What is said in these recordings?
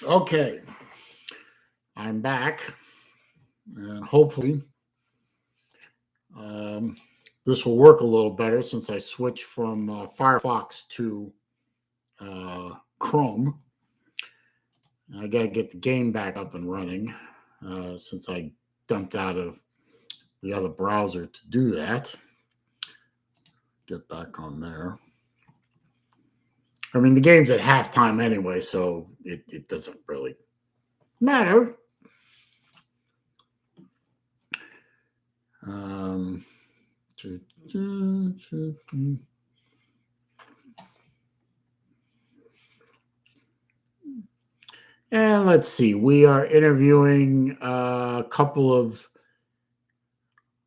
Okay, I'm back, and hopefully this will work a little better since I switched from Firefox to Chrome. I got to get the game back up and running since I dumped out of the other browser to do that. Get back on there. I mean, the game's at halftime anyway, so it doesn't really matter. And let's see, we are interviewing a couple of,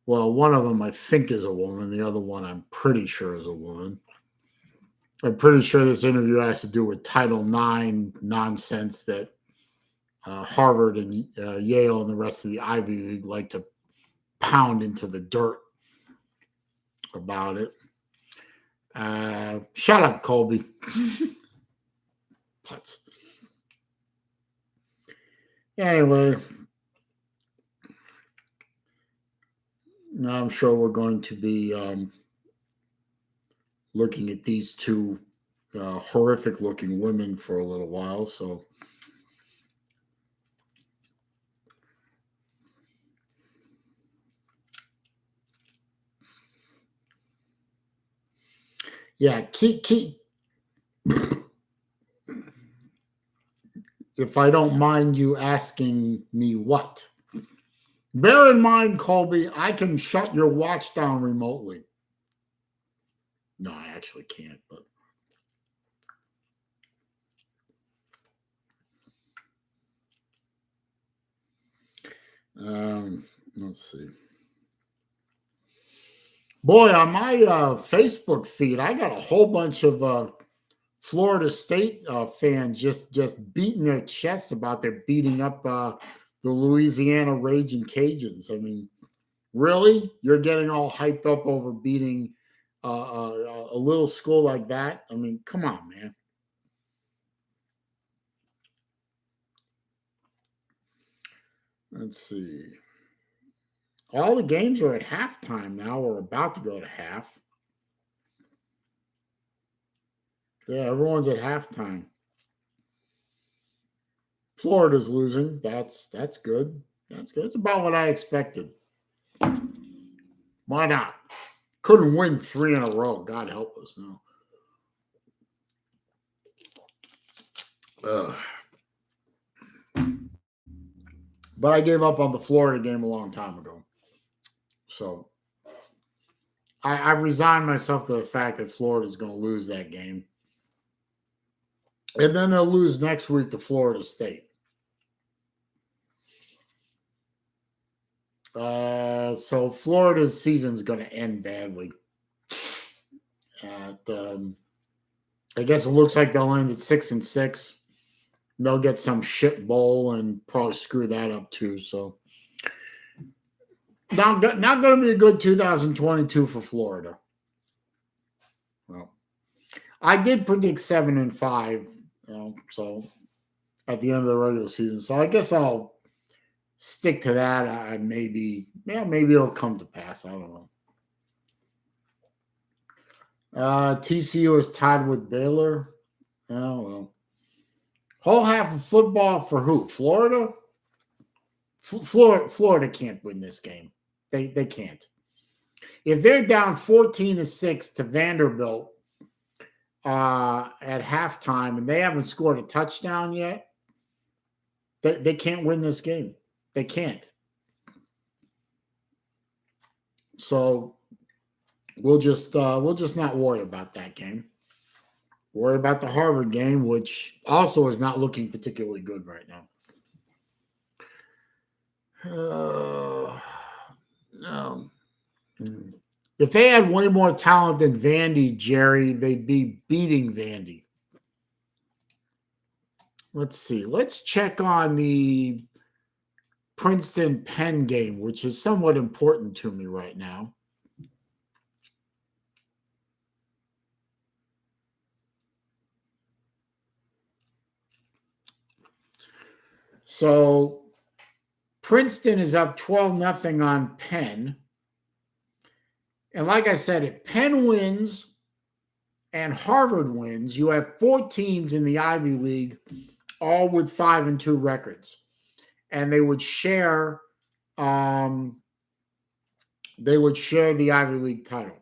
well, one of them I think is a woman. The other one I'm pretty sure is a woman. I'm pretty sure this interview has to do with Title IX nonsense that Harvard and Yale and the rest of the Ivy League like to pound into the dirt about it. Shut up, Colby. Putz. Anyway, I'm sure we're going to be looking at these two horrific looking women for a little while. So yeah, keep if I don't mind you asking me what. Bear in mind, Colby, I can shut your watch down remotely. No, I actually can't, but let's see. Boy, on my Facebook feed, I got a whole bunch of Florida State fans just beating their chests about their beating up the Louisiana Raging Cajuns. I mean, really? You're getting all hyped up over beating a little school like that? I mean, come on, man. Let's see. All the games are at halftime now. We're about to go to half. Yeah, everyone's at halftime. Florida's losing. That's good. That's good. That's about what I expected. Why not? Couldn't win 3 in a row. God help us. No. But I gave up on the Florida game a long time ago. So I resigned myself to the fact that Florida's going to lose that game. And then they'll lose next week to Florida State. So Florida's season's going to end badly. I guess it looks like they'll end at 6-6. They'll get some shit bowl and probably screw that up too. So not going to be a good 2022 for Florida. Well, I did predict 7-5. So at the end of the regular season. So I guess I'll stick to that. Maybe it'll come to pass. I don't know. TCU is tied with Baylor. Oh, well. Whole half of football for who? Florida? Florida can't win this game. They can't. If they're down 14-6 to Vanderbilt at halftime and they haven't scored a touchdown yet, they can't win this game. They can't. So we'll just not worry about that game. Worry about the Harvard game, which also is not looking particularly good right now. No. If they had way more talent than Vandy, Jerry, they'd be beating Vandy. Let's see. Let's check on the Princeton-Penn game, which is somewhat important to me right now. So Princeton is up 12-0 on Penn. And like I said, if Penn wins and Harvard wins, you have 4 teams in the Ivy League, all with 5-2 records. And they would share the Ivy League title.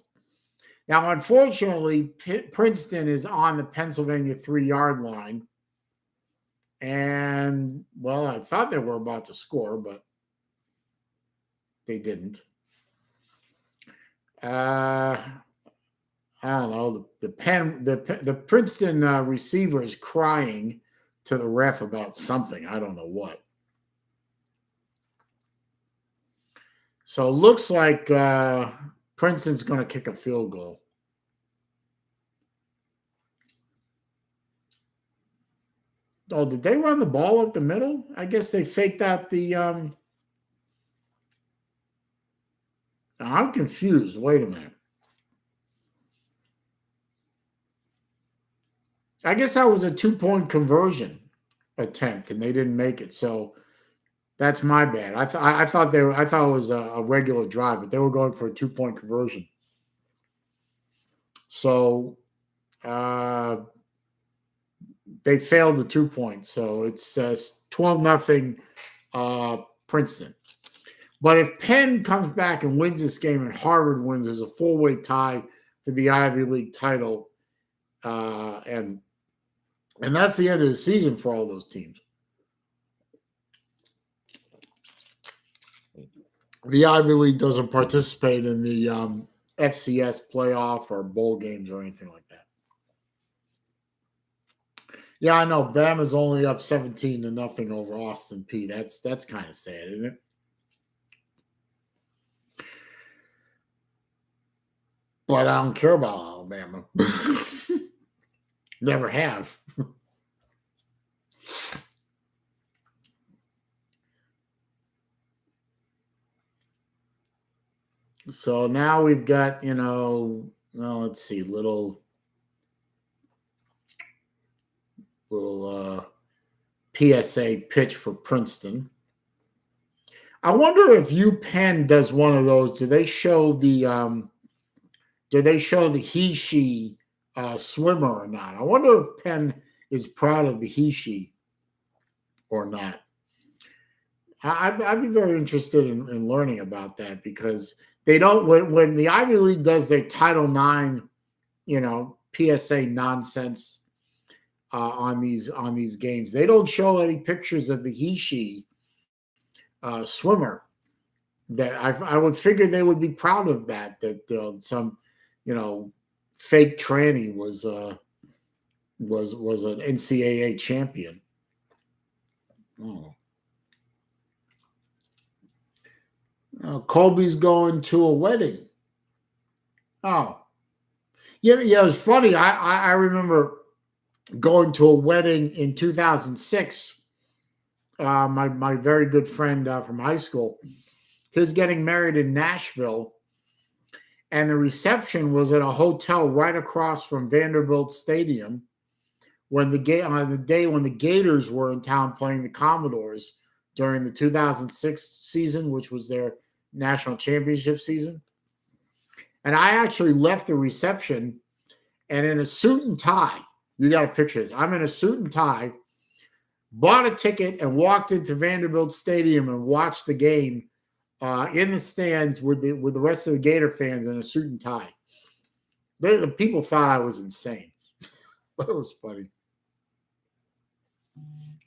Now, unfortunately, Princeton is on the Pennsylvania 3-yard line. And, well, I thought they were about to score, but they didn't. I don't know. The Princeton receiver is crying to the ref about something. I don't know what. So it looks like Princeton's going to kick a field goal. Oh, did they run the ball up the middle? I guess they faked out the I'm confused. Wait a minute. I guess that was a 2-point conversion attempt, and they didn't make it. So that's my bad. I thought it was a regular drive, but they were going for a 2-point conversion. So they failed the 2 points. So it's 12-0 Princeton. But if Penn comes back and wins this game and Harvard wins, there's a 4-way tie for the Ivy League title. And that's the end of the season for all those teams. The Ivy League doesn't participate in the FCS playoff or bowl games or anything like that. Yeah, I know. Bama's only up 17-0 over Austin Peay. That's kind of sad, isn't it? But I don't care about Alabama. Never have. So now we've got, let's see, little PSA pitch for Princeton. I wonder if UPenn does one of those. Do they show the he/she swimmer or not? I wonder if Penn is proud of the he/she or not. I'd be very interested in learning about that, because they don't, when the Ivy League does their Title IX, PSA nonsense on these games, they don't show any pictures of the he/she swimmer. That I would figure they would be proud of that some fake tranny was an NCAA champion. Oh. Colby's going to a wedding. Oh, yeah. It's funny. I remember going to a wedding in 2006. My very good friend from high school, he was getting married in Nashville, and the reception was at a hotel right across from Vanderbilt Stadium. On the day when the Gators were in town playing the Commodores during the 2006 season, which was their national championship season. And I actually left the reception, and in a suit and tie, you got to picture this. I'm in a suit and tie, bought a ticket, and walked into Vanderbilt Stadium and watched the game in the stands with the rest of the Gator fans in a suit and tie. The people thought I was insane. But it was funny.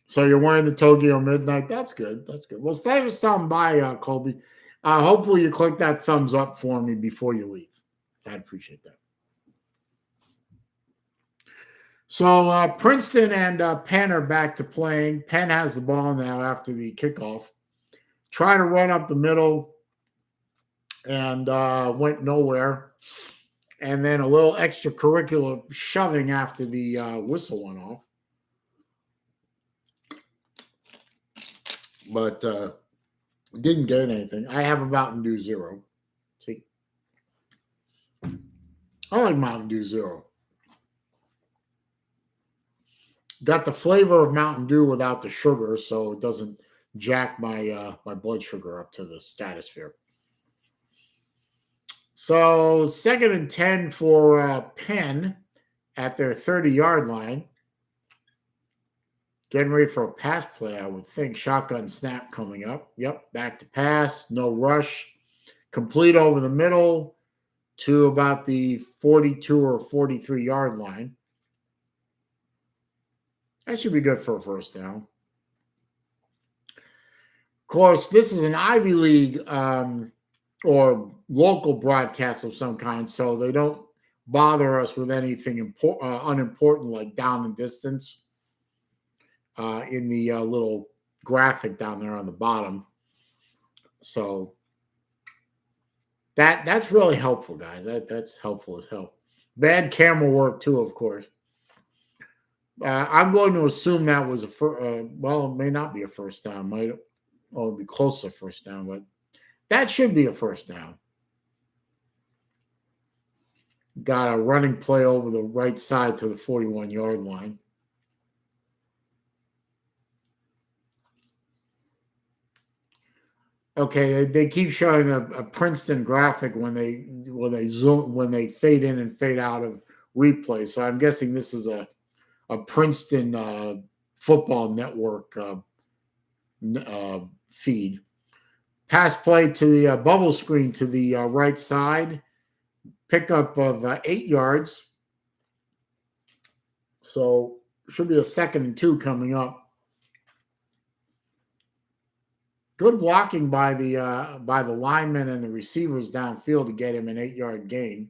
So you're wearing the Tokyo Midnight. That's good. That's good. Well, thanks for stopping by, Colby. Hopefully you click that thumbs up for me before you leave. I'd appreciate that. So Princeton and Penn are back to playing. Penn has the ball now after the kickoff. Try to run up the middle and went nowhere. And then a little extracurricular shoving after the whistle went off. But didn't get anything. I have a Mountain Dew Zero. See, I like Mountain Dew Zero. Got the flavor of Mountain Dew without the sugar, so it doesn't jack my my blood sugar up to the stratosphere. So 2nd and 10 for Penn at their 30-yard line. Getting ready for a pass play, I would think. Shotgun snap coming up. Yep, back to pass. No rush. Complete over the middle to about the 42 or 43-yard line. That should be good for a first down. Of course, this is an Ivy League or local broadcast of some kind, so they don't bother us with anything unimportant like down and distance in the little graphic down there on the bottom. So that's really helpful, guys. That's helpful as hell. Bad camera work too, of course. I'm going to assume that was well, it may not be a first down. Might be close to first down, but that should be a first down. Got a running play over the right side to the 41-yard line. Okay, they keep showing a Princeton graphic when they fade in and fade out of replay. So I'm guessing this is a Princeton football network feed. Pass play to the bubble screen to the right side. Pickup of 8 yards. So should be a 2nd-and-2 coming up. Good blocking by the linemen and the receivers downfield to get him an 8-yard gain.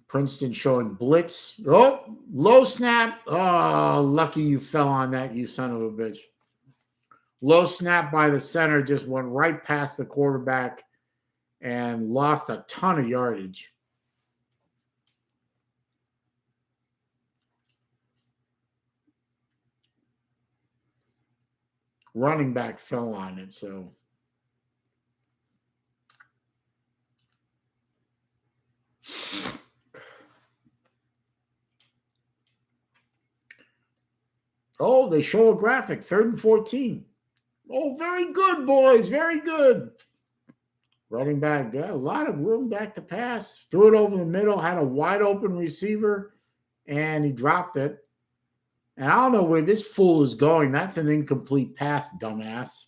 Princeton showing blitz. Oh, low snap. Oh, lucky you fell on that, you son of a bitch. Low snap by the center, just went right past the quarterback and lost a ton of yardage. Running back fell on it, so. Oh, they show a graphic, 3rd-and-14. Oh, very good, boys, very good. Running back, got a lot of room back to pass. Threw it over the middle, had a wide open receiver, and he dropped it. And I don't know where this fool is going. That's an incomplete pass, dumbass.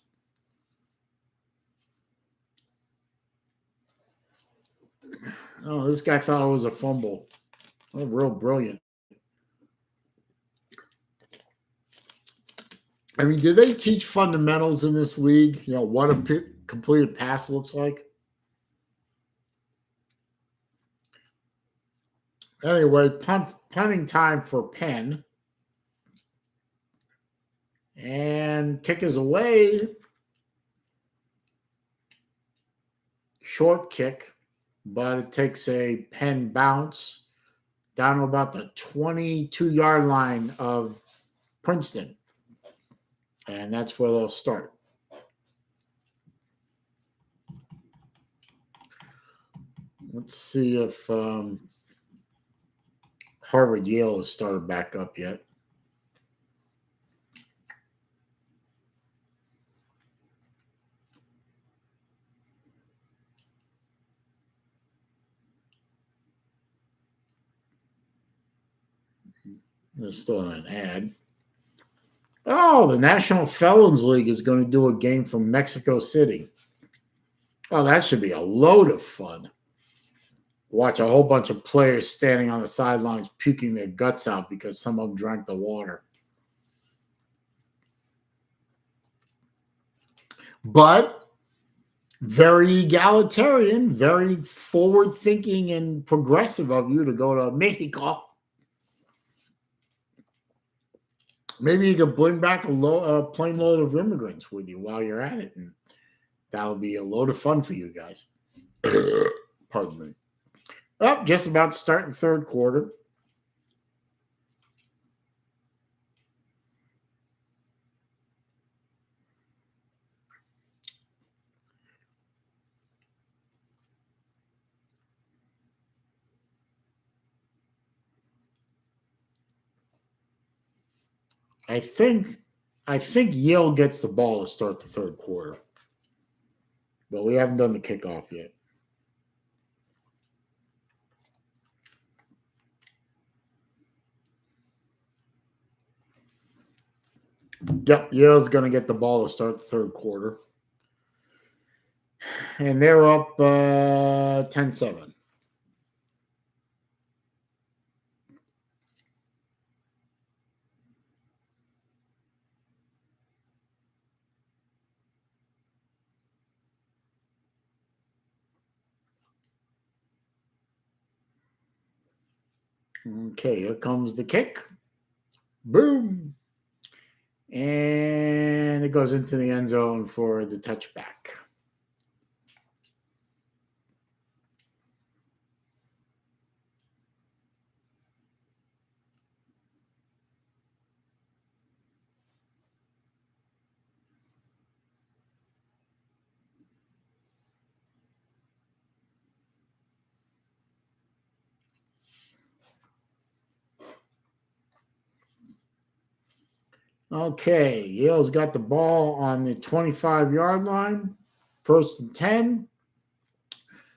Oh, this guy thought it was a fumble. Oh, real brilliant. I mean, do they teach fundamentals in this league? You know, what a completed pass looks like? Anyway, punting time for Penn. And kick is away. Short kick, but it takes a Penn bounce down to about the 22-yard line of Princeton. And that's where they'll start. Let's see if Harvard-Yale has started back up yet. They're still in an ad. Oh, the National Felons League is going to do a game from Mexico City. Oh, that should be a load of fun. Watch a whole bunch of players standing on the sidelines puking their guts out because some of them drank the water. But very egalitarian, very forward-thinking and progressive of you to go to Mexico. Maybe you could bring back a plane load of immigrants with you while you're at it, and that'll be a load of fun for you guys. Pardon me. Oh, just about to start the 3rd quarter. I think Yale gets the ball to start the third quarter, but we haven't done the kickoff yet. Yep, Yale's going to get the ball to start the third quarter. And they're up 10-7. Okay, here comes the kick. Boom. And it goes into the end zone for the touchback. Okay, Yale's got the ball on the 25-yard line. 1st and 10.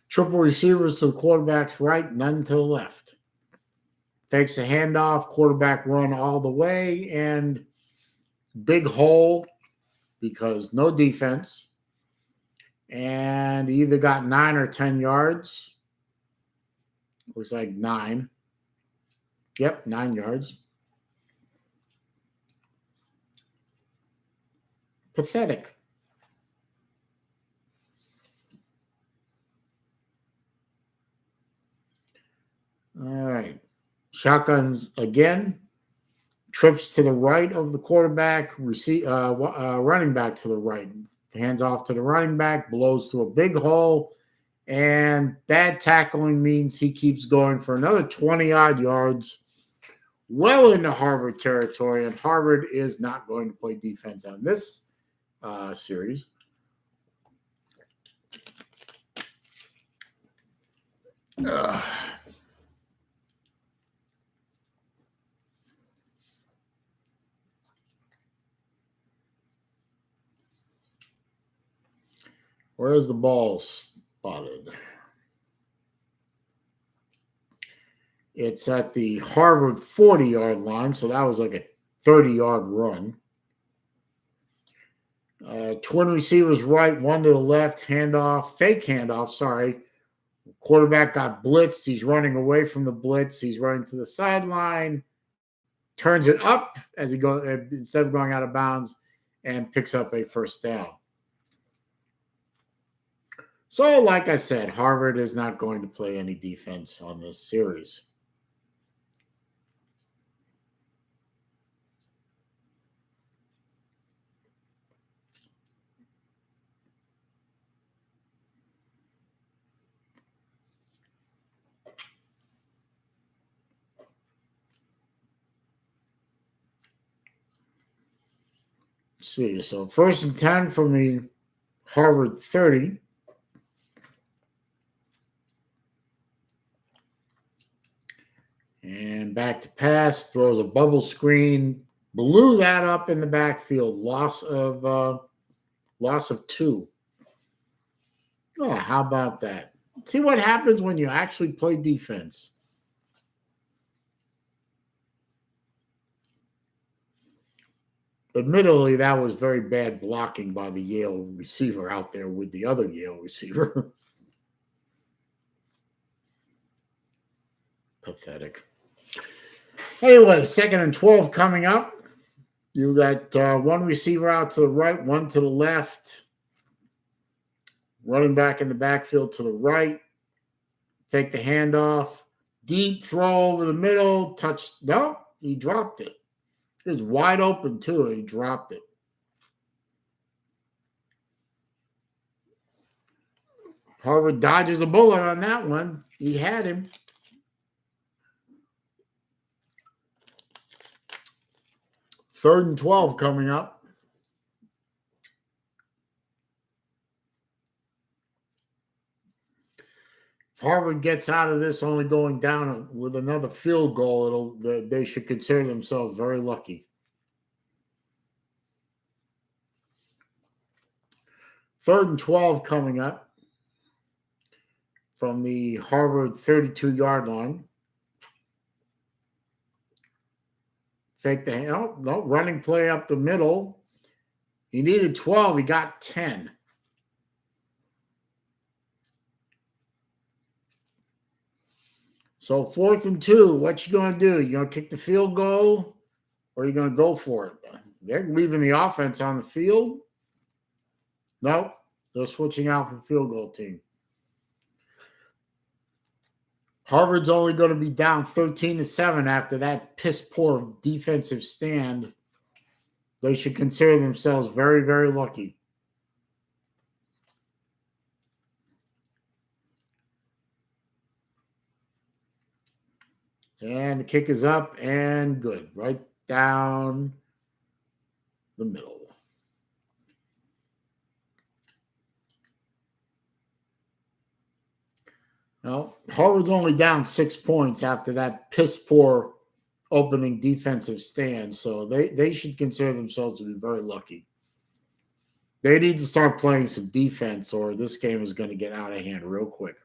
Triple receivers to the quarterback's right, none to the left. Takes a handoff, quarterback run all the way, and big hole because no defense. And he either got 9 or 10 yards. Looks like 9. Yep, 9 yards. Pathetic. All right. Shotguns again. Trips to the right of the quarterback. Running back to the right. Hands off to the running back. Blows through a big hole. And bad tackling means he keeps going for another 20-odd yards. Well into Harvard territory. And Harvard is not going to play defense on this series. Where's the ball spotted? It's at the Harvard 40-yard line, so that was like a 30-yard run. Twin receivers right, one to the left, fake handoff, sorry. Quarterback got blitzed. He's running away from the blitz. He's running to the sideline, turns it up as he goes instead of going out of bounds, and picks up a first down. So, like I said, Harvard is not going to play any defense on this series. Let's see, so 1st and 10 from the Harvard 30. And back to pass, throws a bubble screen, blew that up in the backfield. Loss of 2. Oh, how about that? See what happens when you actually play defense. Admittedly, that was very bad blocking by the Yale receiver out there with the other Yale receiver. Pathetic. Anyway, 2nd and 12 coming up. You got one receiver out to the right, one to the left. Running back in the backfield to the right. Fake the handoff. Deep throw over the middle. No, he dropped it. It was wide open too, and he dropped it. Harvard dodges a bullet on that one. He had him. 3rd and 12 coming up. If Harvard gets out of this only going down with another field goal, they should consider themselves very lucky. 3rd and 12 coming up from the Harvard 32-yard line. Fake the no running play up the middle. He needed 12. He got 10. So 4th and 2. What you going to do? You going to kick the field goal, or are you going to go for it? They're leaving the offense on the field. Nope. They're switching out for the field goal team. Harvard's only going to be down 13-7 after that piss-poor defensive stand. They should consider themselves very, very lucky. And the kick is up and good. Right down the middle. Well, Harvard's only down 6 points after that piss-poor opening defensive stand, so they should consider themselves to be very lucky. They need to start playing some defense, or this game is going to get out of hand real quick.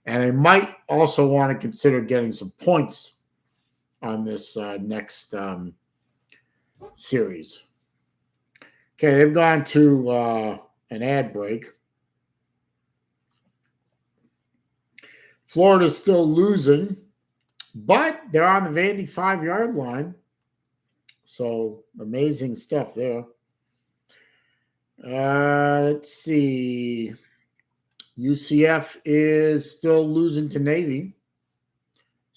And they might also want to consider getting some points on this next series. Okay, they've gone to an ad break. Florida's still losing, but they're on the Vandy 5-yard line. So amazing stuff there. Let's see. UCF is still losing to Navy,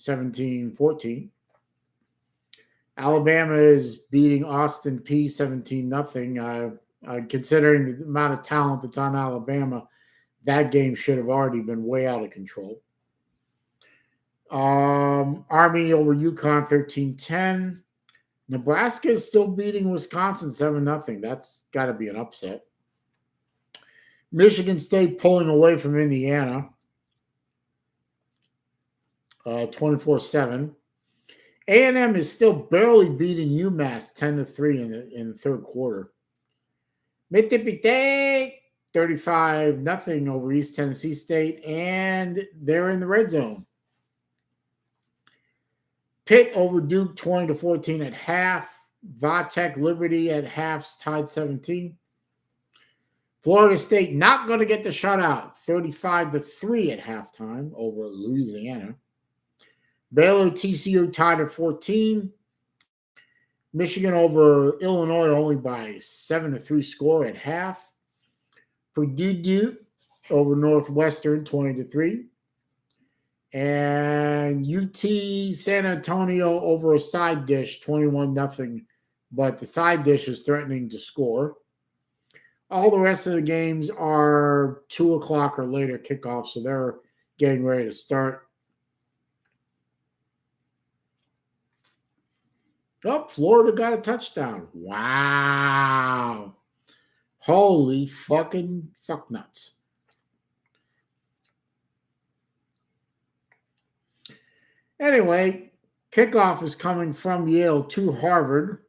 17-14. Alabama is beating Austin P 17-0. Considering the amount of talent that's on Alabama, that game should have already been way out of control. Army over UConn 13-10. Nebraska is still beating Wisconsin 7-0. That's got to be an upset. Michigan State pulling away from Indiana 24-7. A&M is still barely beating UMass 10-3 in the third quarter. Mississippi 35-0 over East Tennessee State, and they're in the red zone. Pitt over Duke 20-14 at half. Vatech Liberty at half tied 17. Florida State not going to get the shutout, 35-3 at halftime over Louisiana. Baylor TCU tied at 14. Michigan over Illinois only by 7-3 score at half. Purdue over Northwestern 20-3. And UT San Antonio over a side dish 21-0, but the side dish is threatening to score. All the rest of the games are 2 o'clock or later kickoff, so they're getting ready to start. Oh, Florida got a touchdown. Wow. Holy fucking fuck nuts. Anyway, kickoff is coming from Yale to Harvard.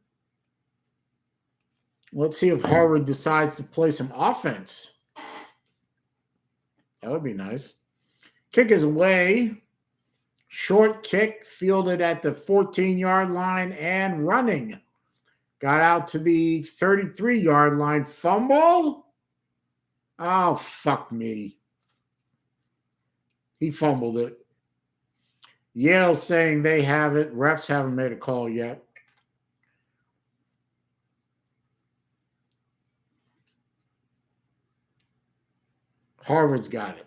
Let's see if Harvard decides to play some offense. That would be nice. Kick is away. Short kick fielded at the 14-yard line and running. Got out to the 33-yard line. Fumble? Oh, fuck me. He fumbled it. Yale saying they have it. Refs haven't made a call yet. Harvard's got it.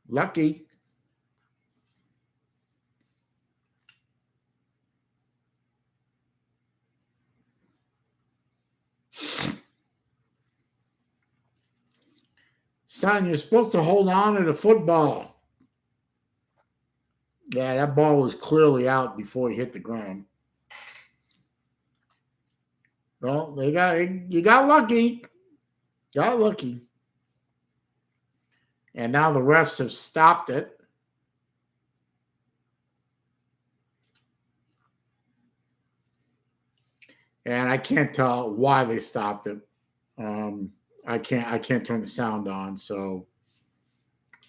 Lucky. Son, you're supposed to hold on to the football. Yeah, that ball was clearly out before he hit the ground. Well, you got lucky. Got lucky. And now the refs have stopped it. And I can't tell why they stopped it. I can't turn the sound on, so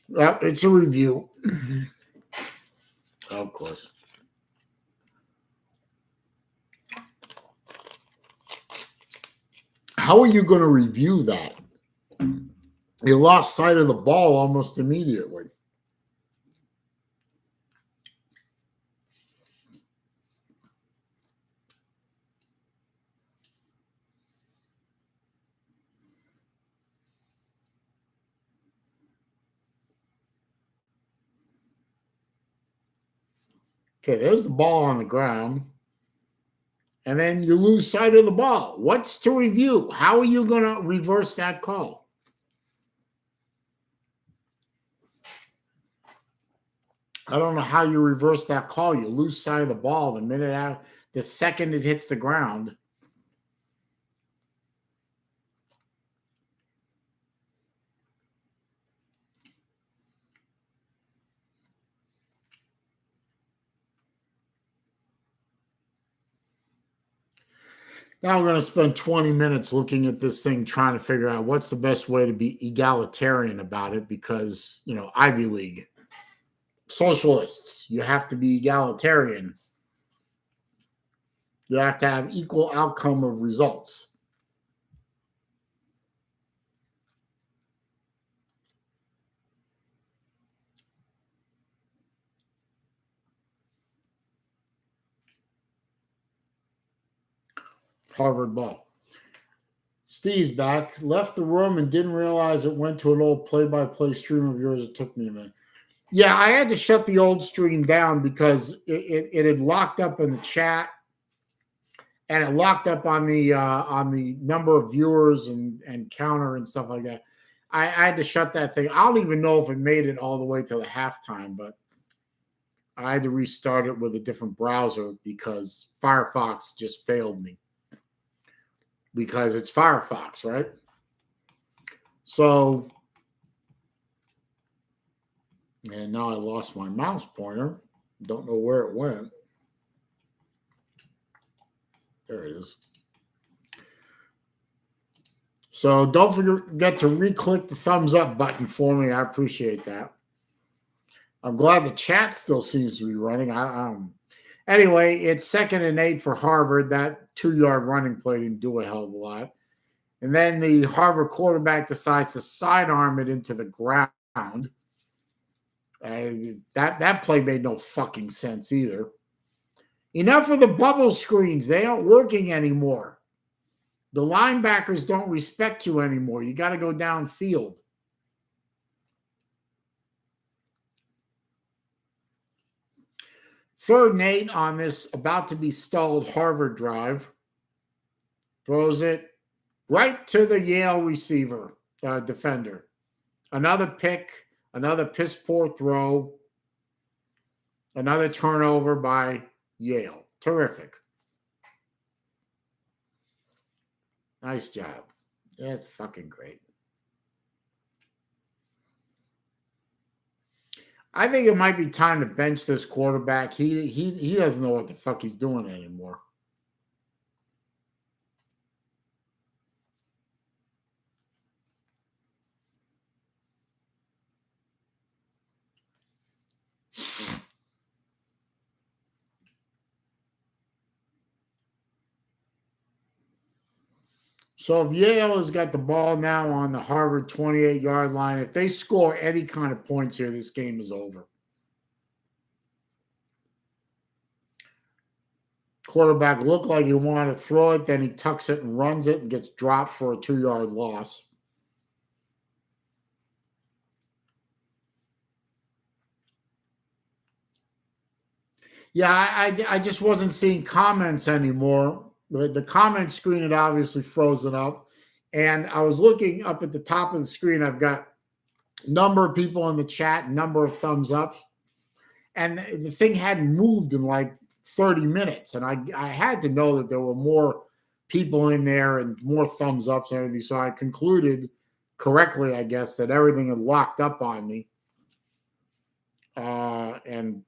well, it's a review. Of course. How are you going to review that? You lost sight of the ball almost immediately. Okay, there's the ball on the ground. And then you lose sight of the ball. What's to review? How are you going to reverse that call? I don't know how you reverse that call. You lose sight of the ball the second it hits the ground. Now we're going to spend 20 minutes looking at this thing, trying to figure out what's the best way to be egalitarian about it because, Ivy League. Socialists, you have to be egalitarian. You have to have equal outcome of results. Harvard ball. Steve's back. Left the room and didn't realize it went to an old play-by-play stream of yours. It took me a minute. Yeah, I had to shut the old stream down because it had locked up in the chat, and it locked up on the number of viewers and counter and stuff like that. I had to shut that thing. I don't even know if it made it all the way to the halftime, but I had to restart it with a different browser because Firefox just failed me. Because it's Firefox, right? So, and now I lost my mouse pointer. Don't know where it went. There it is. So don't forget to re-click the thumbs up button for me. I appreciate that. I'm glad the chat still seems to be running. Anyway, it's 2nd and 8 for Harvard. That 2-yard running play didn't do a hell of a lot. And then the Harvard quarterback decides to sidearm it into the ground. That play made no fucking sense either. Enough of the bubble screens. They aren't working anymore. The linebackers don't respect you anymore. You got to go downfield. Third and 8 on this about to be stalled Harvard drive. Throws it right to the Yale receiver, defender. Another pick, another piss poor throw, another turnover by Yale. Terrific. Nice job. That's fucking great. I think it might be time to bench this quarterback. He doesn't know what the fuck he's doing anymore. So if Yale has got the ball now on the Harvard 28-yard line, if they score any kind of points here, this game is over. Quarterback looked like he wanted to throw it, then he tucks it and runs it and gets dropped for a 2-yard loss. Yeah, I just wasn't seeing comments anymore. The comment screen had obviously frozen up. And I was looking up at the top of the screen. I've got a number of people in the chat, number of thumbs up. And the thing hadn't moved in like 30 minutes. And I had to know that there were more people in there and more thumbs ups and everything. So I concluded correctly, I guess, that everything had locked up on me. And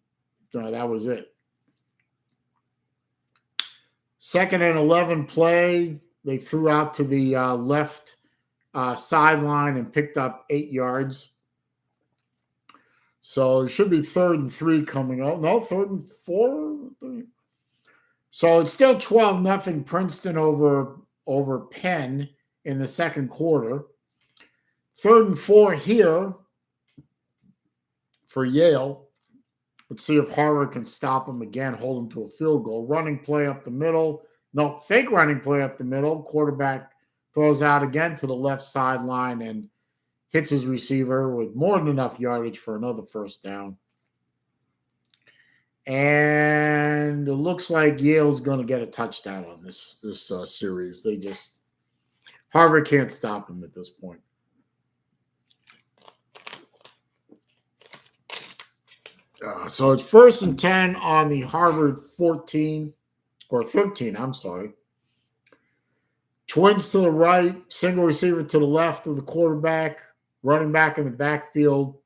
that was it. Second and 11 play, they threw out to the left sideline and picked up 8 yards. So it should be 3rd and 3 coming up. No, 3rd and 4. So it's still 12-0 Princeton over Penn in the second quarter. 3rd and 4 here for Yale. Let's see if Harvard can stop them again, hold them to a field goal. Running play up the middle. No, fake running play up the middle. Quarterback throws out again to the left sideline and hits his receiver with more than enough yardage for another first down. And it looks like Yale's going to get a touchdown on this series. Harvard can't stop them at this point. So it's 1st and 10 on the Harvard 14 or 13. I'm sorry. Twins to the right, single receiver to the left of the quarterback, running back in the backfield,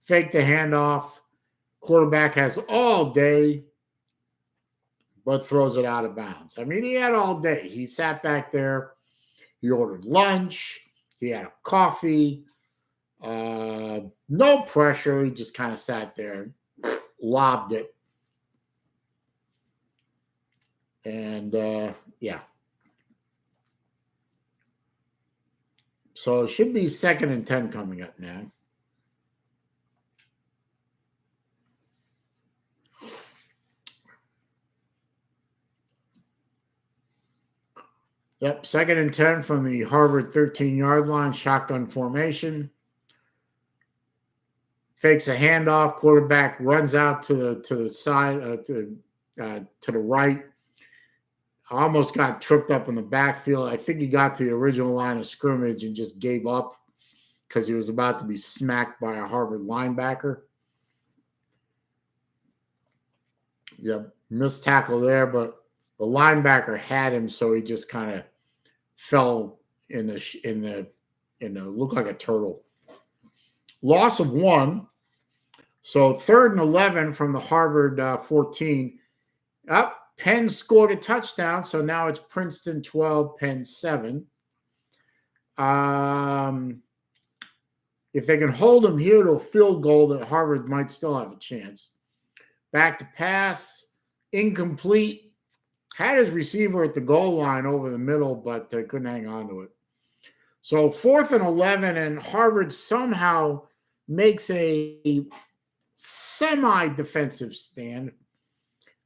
fake the handoff. Quarterback has all day, but throws it out of bounds. I mean, he had all day. He sat back there. He ordered lunch. He had a coffee. No pressure. He just kind of sat there and lobbed it. And, yeah. So it should be 2nd and 10 coming up now. Yep, 2nd and 10 from the Harvard 13-yard line, shotgun formation. Fakes a handoff. Quarterback runs out to the side, to the right. Almost got tripped up in the backfield. I think he got to the original line of scrimmage and just gave up because he was about to be smacked by a Harvard linebacker. Yep, missed tackle there, but the linebacker had him, so he just kind of fell in the looked like a turtle. Loss of 1. So 3rd and 11 from the Harvard 14. Up. Penn scored a touchdown, so now it's Princeton 12, Penn 7. If they can hold them here to a field goal, that Harvard might still have a chance. Back to pass, incomplete. Had his receiver at the goal line over the middle, but they couldn't hang on to it. So 4th and 11, and Harvard somehow makes a semi-defensive stand.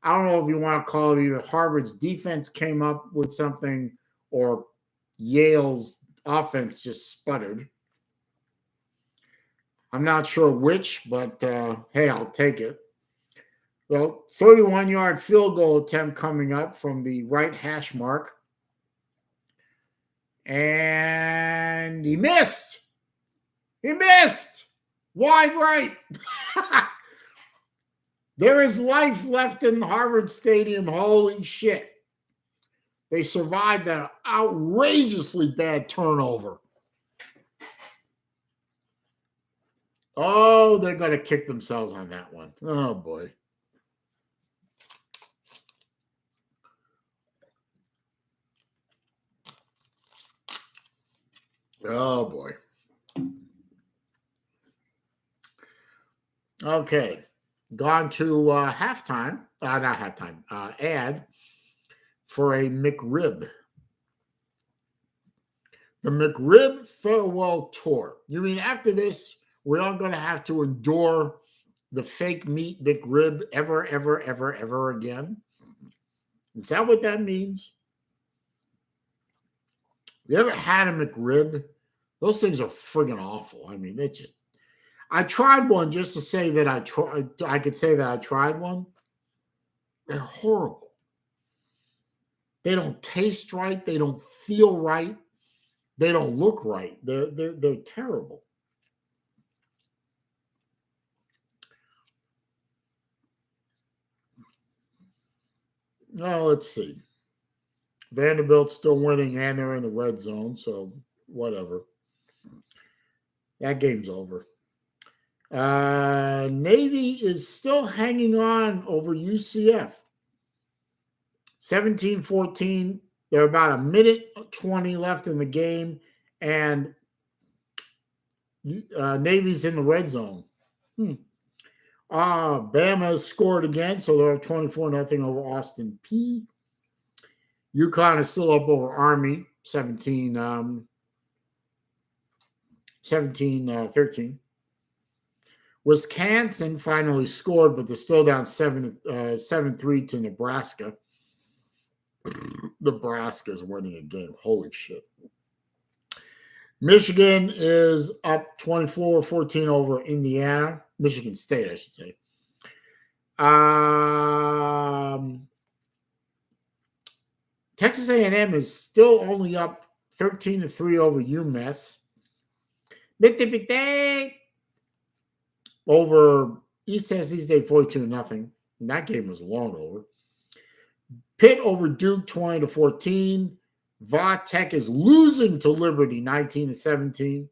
I don't know if you want to call it either Harvard's defense came up with something or Yale's offense just sputtered. I'm not sure which, but hey, I'll take it. Well, 31-yard field goal attempt coming up from the right hash mark. And he missed. He missed. Wide right. There is life left in Harvard Stadium. Holy shit. They survived an outrageously bad turnover. Oh, they're going to kick themselves on that one. Oh, boy. Oh, boy. Okay. Gone to halftime. Not halftime. Ad for a McRib. The McRib farewell tour. You mean after this, we are going to have to endure the fake meat McRib ever again? Is that what that means? You ever had a McRib? Those things are friggin' awful. I mean, I tried one just to say that I could say that I tried one. They're horrible. They don't taste right. They don't feel right. They don't look right. They're terrible. Now, let's see. Vanderbilt's still winning and they're in the red zone, so whatever. That game's over. Navy is still hanging on over UCF. 17-14. There are about a minute 20 left in the game, and Navy's in the red zone. Bama scored again, so they're up 24-0 over Austin P. UConn is still up over Army, 17-13. Wisconsin finally scored, but they're still down 7-3 to Nebraska. Nebraska's winning a game. Holy shit. Michigan is up 24-14 over Indiana. Michigan State, I should say. Texas A&M is still only up 13-3 over UMass. Over East Tennessee State 42-0. And that game was long over. Pitt over Duke 20-14. Tech is losing to Liberty 19-17.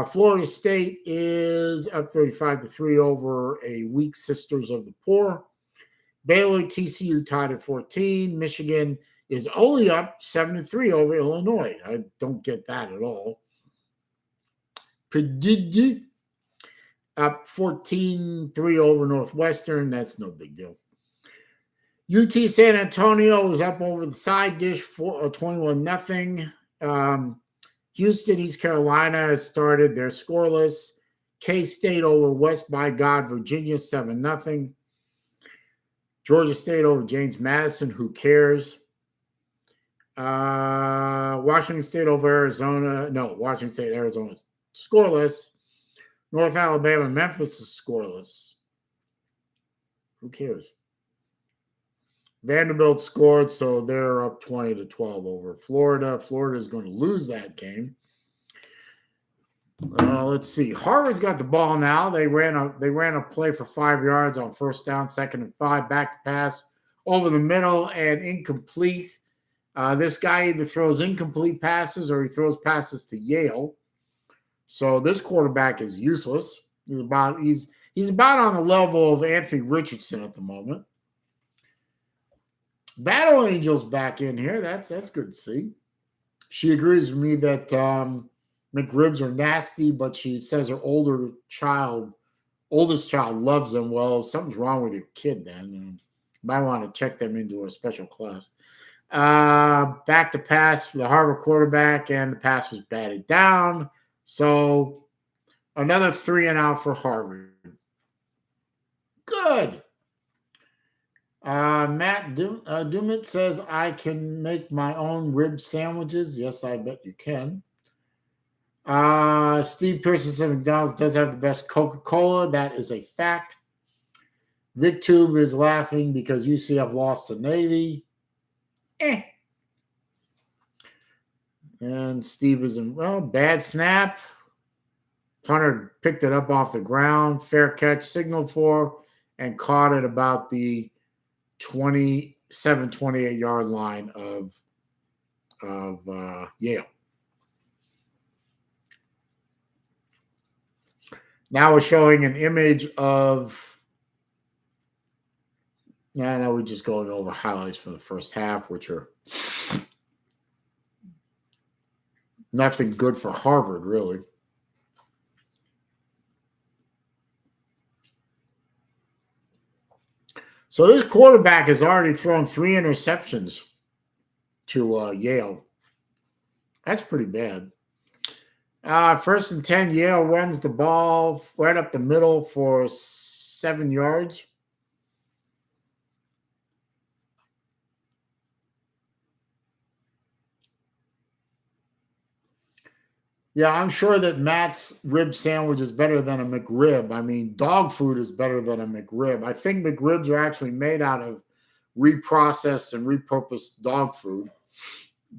Florida State is up 35-3 over a weak Sisters of the Poor. Baylor, TCU tied at 14. Michigan is only up 7-3 over Illinois. I don't get that at all. Purdue up 14-3 over Northwestern. That's no big deal. UT San Antonio is up over the side dish for 21-0. Houston, East Carolina has started. They're scoreless. K-State over West by God, Virginia, 7-0. Georgia State over James Madison. Who cares? Washington State over Arizona. No, Washington State, Arizona is scoreless. North Alabama, Memphis is scoreless. Who cares? Vanderbilt scored, so they're up 20-12 over Florida. Florida is going to lose that game. Let's see. Harvard's got the ball now. They ran a play for 5 yards on first down, 2nd and 5, back to pass over the middle and incomplete. This guy either throws incomplete passes or he throws passes to Yale. So this quarterback is useless. He's about on the level of Anthony Richardson at the moment. Battle Angel's back in here. That's good to see. She agrees with me that McRibs are nasty, but she says her oldest child loves them. Well, something's wrong with your kid then. You might want to check them into a special class. Back to pass for the Harvard quarterback, and the pass was batted down. So another 3-and-out for Harvard. Good. Matt Dumit says, I can make my own rib sandwiches. Yes, I bet you can. Steve Pearson said McDonald's does have the best Coca-Cola. That is a fact. VicTube is laughing because UCF lost to Navy. And Steve is in, bad snap. Punter picked it up off the ground. Fair catch signaled for and caught it about the 28-yard line of Yale. Now we're showing an image of, now we're just going over highlights from the first half, which are nothing good for Harvard, really. So this quarterback has already thrown 3 interceptions to Yale. That's pretty bad. 1st and 10, Yale runs the ball right up the middle for 7 yards. Yeah, I'm sure that Matt's rib sandwich is better than a McRib. I mean, dog food is better than a McRib. I think McRibs are actually made out of reprocessed and repurposed dog food.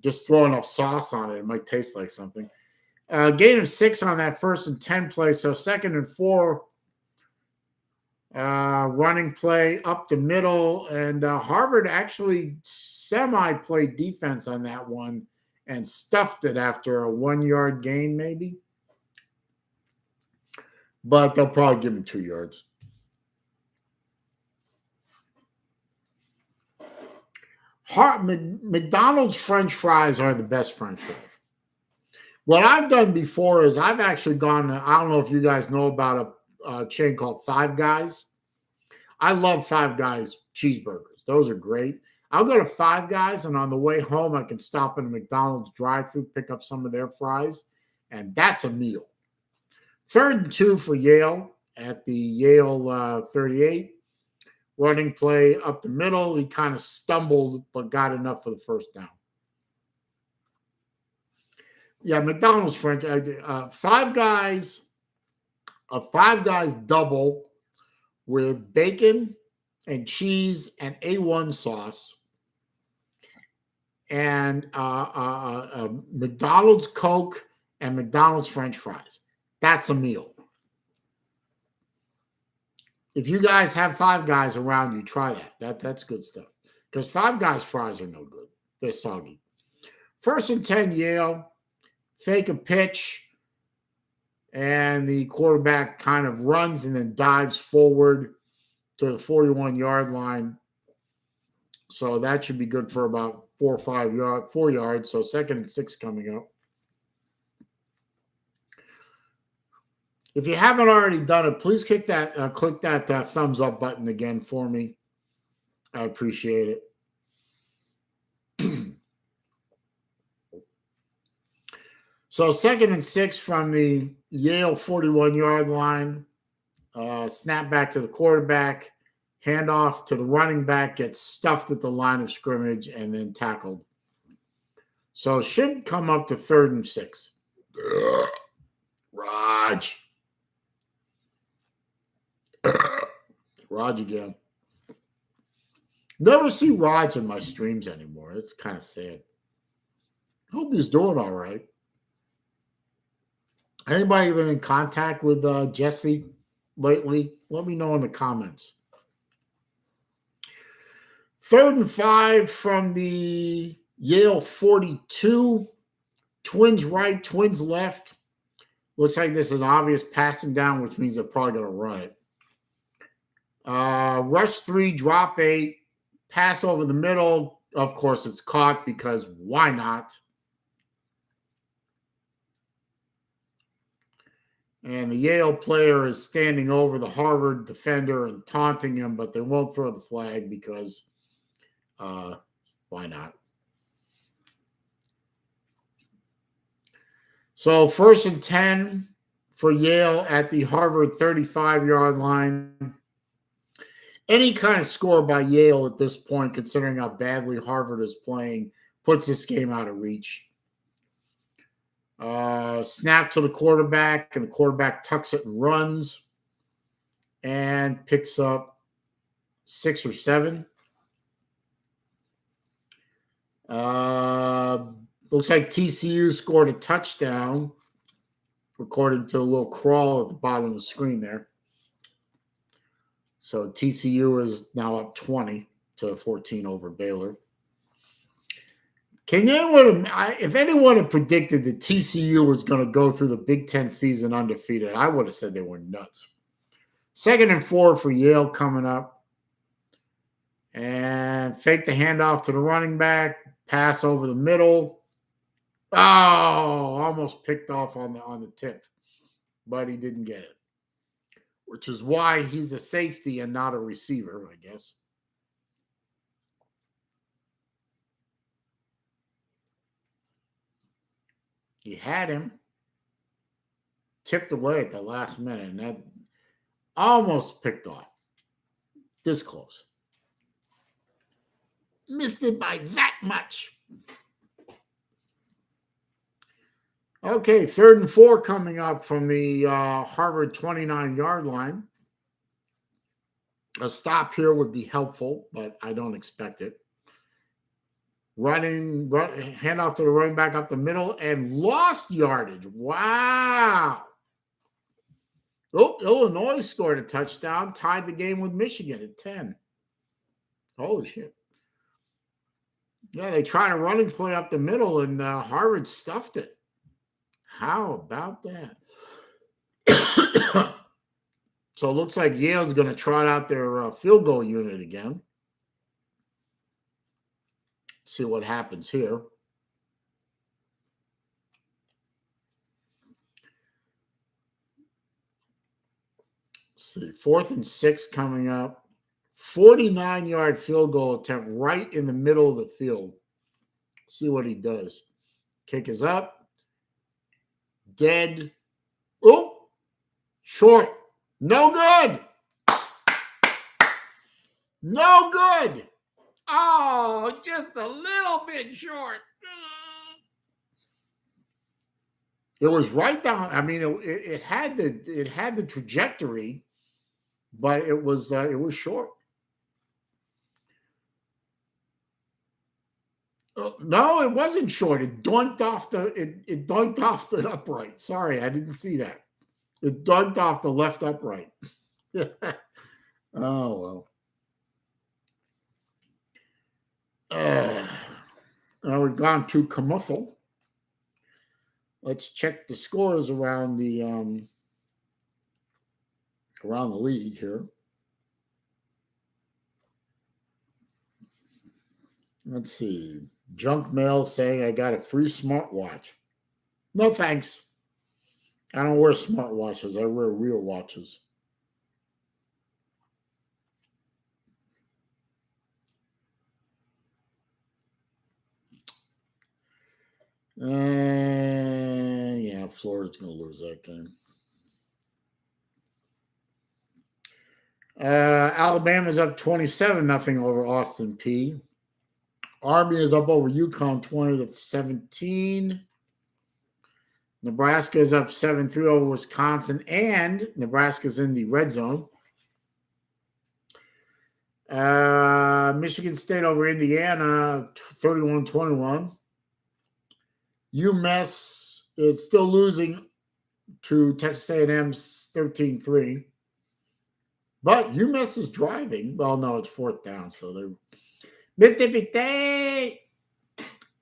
Just throw enough sauce on it, it might taste like something. Gain of 6 on that 1st and 10 play. So 2nd and 4, running play up the middle. And Harvard actually semi-played defense on that one and stuffed it after a 1-yard gain, maybe. But they'll probably give him 2 yards. McDonald's French fries are the best French fries. What I've done before is I've actually gone to, I don't know if you guys know about a chain called Five Guys. I love Five Guys cheeseburgers. Those are great. I'll go to Five Guys, and on the way home, I can stop in a McDonald's drive-thru, pick up some of their fries, and that's a meal. 3rd and 2 for Yale at the Yale 38. Running play up the middle. He kind of stumbled, but got enough for the first down. Yeah, McDonald's French. Five Guys, a Five Guys double with bacon and cheese and A1 sauce and McDonald's Coke and McDonald's French fries. That's a meal. If you guys have Five Guys around you, try that. That's good stuff. Because Five Guys fries are no good. They're soggy. 1st and 10, Yale. Fake a pitch. And the quarterback kind of runs and then dives forward to the 41-yard line. So that should be good for about 4 yards. So 2nd and 6 coming up. If you haven't already done it, please click that thumbs up button again for me. I appreciate it. So 2nd and 6 from the Yale 41-yard line. Snap back to the quarterback. Handoff to the running back. Gets stuffed at the line of scrimmage and then tackled. So should come up to 3rd and 6. Raj. Raj again. Never see Raj in my streams anymore. It's kind of sad. Hope he's doing all right. Anybody been in contact with Jesse lately? Let me know in the comments. 3rd and 5 from the Yale 42. Twins right, twins left. Looks like this is an obvious passing down, which means they're probably going to run it. Rush 3, drop 8, pass over the middle. Of course, it's caught because why not? And the Yale player is standing over the Harvard defender and taunting him, but they won't throw the flag because why not? So 1st and 10 for Yale at the Harvard 35-yard line. Any kind of score by Yale at this point, considering how badly Harvard is playing, puts this game out of reach. Snap to the quarterback, and the quarterback tucks it and runs and picks up 6 or 7. Looks like TCU scored a touchdown, according to the little crawl at the bottom of the screen there. So TCU is now up 20-14 over Baylor. If anyone had predicted that TCU was going to go through the Big Ten season undefeated, I would have said they were nuts. 2nd and 4 for Yale coming up. And fake the handoff to the running back. Pass over the middle. Oh, almost picked off on the tip. But he didn't get it. Which is why he's a safety and not a receiver, I guess. He had him tipped away at the last minute, and that almost picked off. This close. Missed it by that much. Okay, 3rd and 4 coming up from the Harvard 29-yard line. A stop here would be helpful, but I don't expect it. Handoff to the running back up the middle and lost yardage. Wow. Oh, Illinois scored a touchdown, tied the game with Michigan at 10. Holy shit. Yeah, they tried a running play up the middle, and Harvard stuffed it. How about that? So it looks like Yale's going to trot out their field goal unit again. See what happens here. Let's see, 4th and 6 coming up. 49-yard field goal attempt right in the middle of the field. See what he does. Kick is up. Dead. Oh, short. No good. No good. Oh, just a little bit short. It was right down. I mean, it had the trajectory, but it was short. No, it wasn't short. It doinked off the upright. Sorry, I didn't see that. It doinked off the left upright. Oh well. Now we've gone to commercial. Let's check the scores around the league here. Let's see. Junk mail saying I got a free smartwatch. No thanks. I don't wear smartwatches. I wear real watches. Yeah, Florida's going to lose that game. Alabama's up 27-0 over Austin Peay. Army is up over UConn 20-17. Nebraska is up 7-3 over Wisconsin, and Nebraska's in the red zone. Michigan State over Indiana 31-21. UMass is still losing to Texas A&M's 13-3. But UMass is driving. Well, no, it's 4th down, so they're Mississippi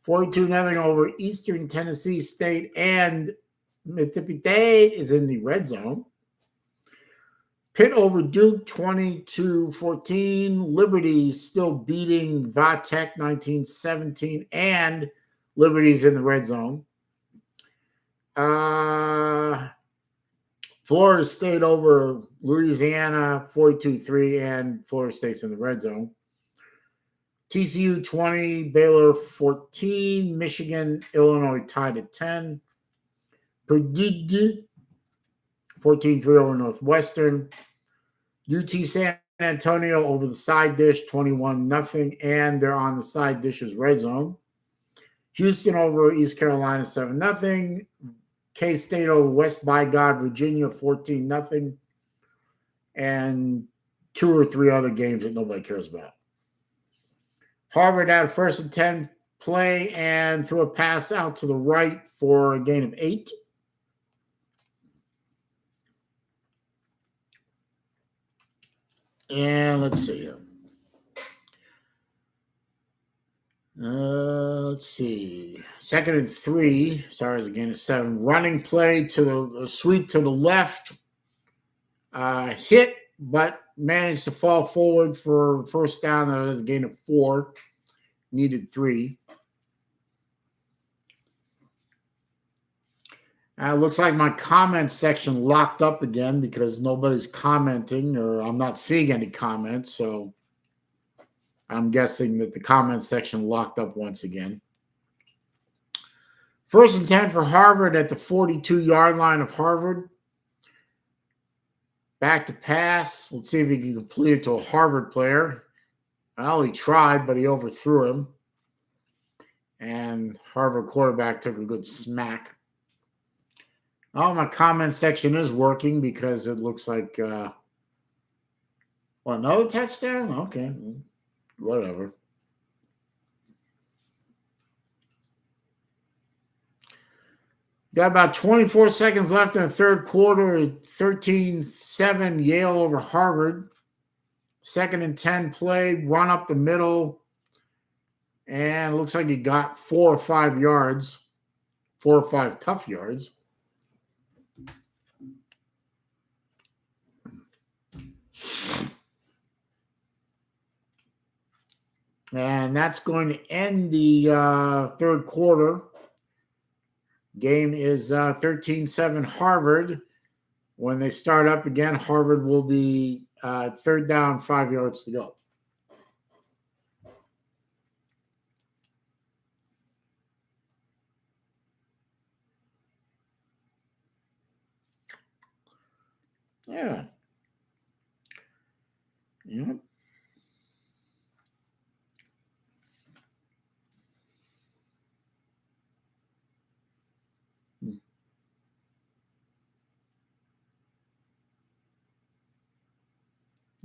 42-0 over Eastern Tennessee State, and Mississippi State is in the red zone. Pitt over Duke 22-14. Liberty still beating Vatech 19-17, and Liberty's in the red zone. Florida State over Louisiana 42-3, and Florida State's in the red zone. TCU 20, Baylor 14, Michigan, Illinois tied at 10. Purdue 14-3 over Northwestern. UT San Antonio over the side dish 21-0, and they're on the side dish's red zone. Houston over East Carolina 7-0. K-State over West by God, Virginia 14-0. And 2 or 3 other games that nobody cares about. Harvard had a 1st and 10 play and threw a pass out to the right for a gain of 8. And let's see here. Let's see. 2nd and 3. Sorry, it's a gain of 7. Running play to the sweep to the left. Hit, but managed to fall forward for 1st down. That was a gain of 4. Needed 3. Looks like my comment section locked up again because nobody's commenting, or I'm not seeing any comments. So I'm guessing that the comment section locked up once again. 1st and 10 for Harvard at the 42-yard line of Harvard. Back to pass. Let's see if he can complete it to a Harvard player. Well, he tried, but he overthrew him. And Harvard quarterback took a good smack. Oh, my comment section is working because it looks like, another touchdown? Okay, whatever. Got about 24 seconds left in the 3rd quarter. 13-7 Yale over Harvard. 2nd and 10 play, run up the middle. And it looks like he got 4 or 5 yards. 4 or 5 tough yards. And that's going to end the third quarter. Game is 13-7 Harvard. When they start up again, Harvard will be third down, 5 yards to go. Yeah. Yep.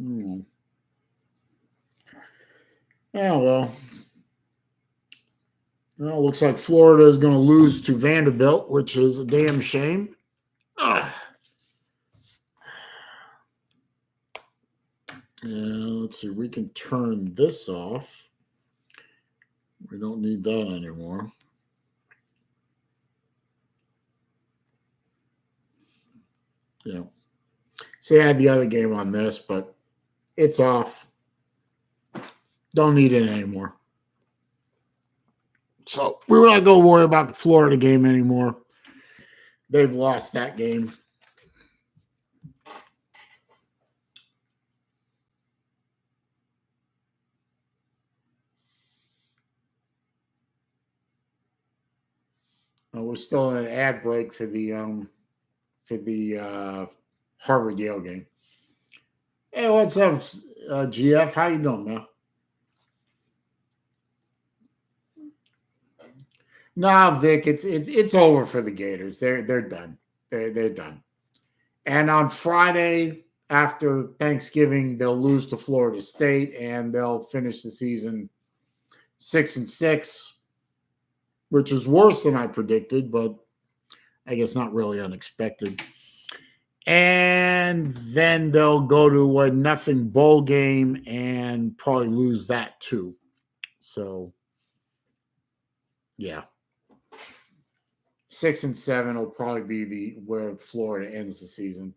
Mm. Yeah, well, looks like Florida is going to lose to Vanderbilt, which is a damn shame. Let's see. We can turn this off. We don't need that anymore. Yeah. See, I had the other game on this, but it's off. Don't need it anymore. So we're not going to worry about the Florida game anymore. They've lost that game. We're still in an ad break for the Harvard-Yale game. Hey, what's up, GF? How you doing, man? Nah, Vic, it's over for the Gators. They're done. They're done. And on Friday after Thanksgiving, they'll lose to Florida State, and they'll finish the season 6-6, which is worse than I predicted, but I guess not really unexpected. And then they'll go to a nothing bowl game and probably lose that too. So, yeah. 6-7 will probably be where Florida ends the season.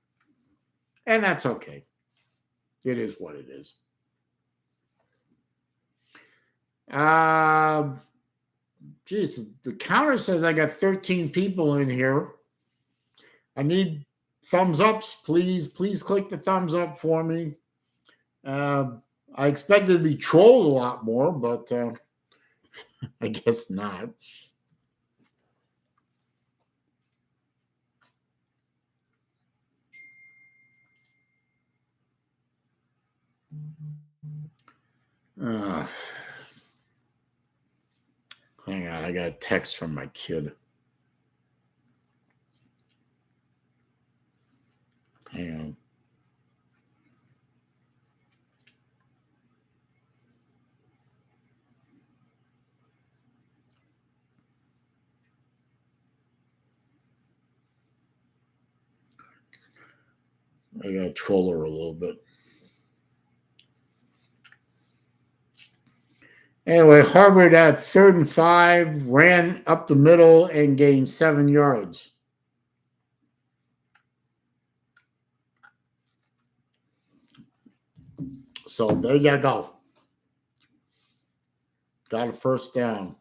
And that's okay. It is what it is. Geez, the counter says I got 13 people in here. I need thumbs ups. Please click the thumbs up for me. I expected to be trolled a lot more, but I guess not. Hang on, I got a text from my kid. Hang on. I got to troll her a little bit. Anyway, Harvard at 3rd and 5 ran up the middle and gained 7 yards. So there you go. Got a first down.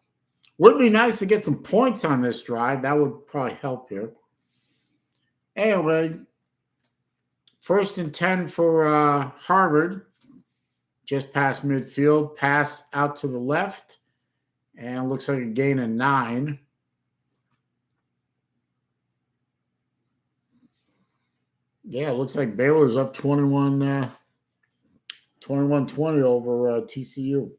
Would be nice to get some points on this drive. That would probably help here. Anyway, 1st and 10 for Harvard. Just past midfield. Pass out to the left. And looks like a gain of 9. Yeah, it looks like Baylor's up 21-20 over TCU.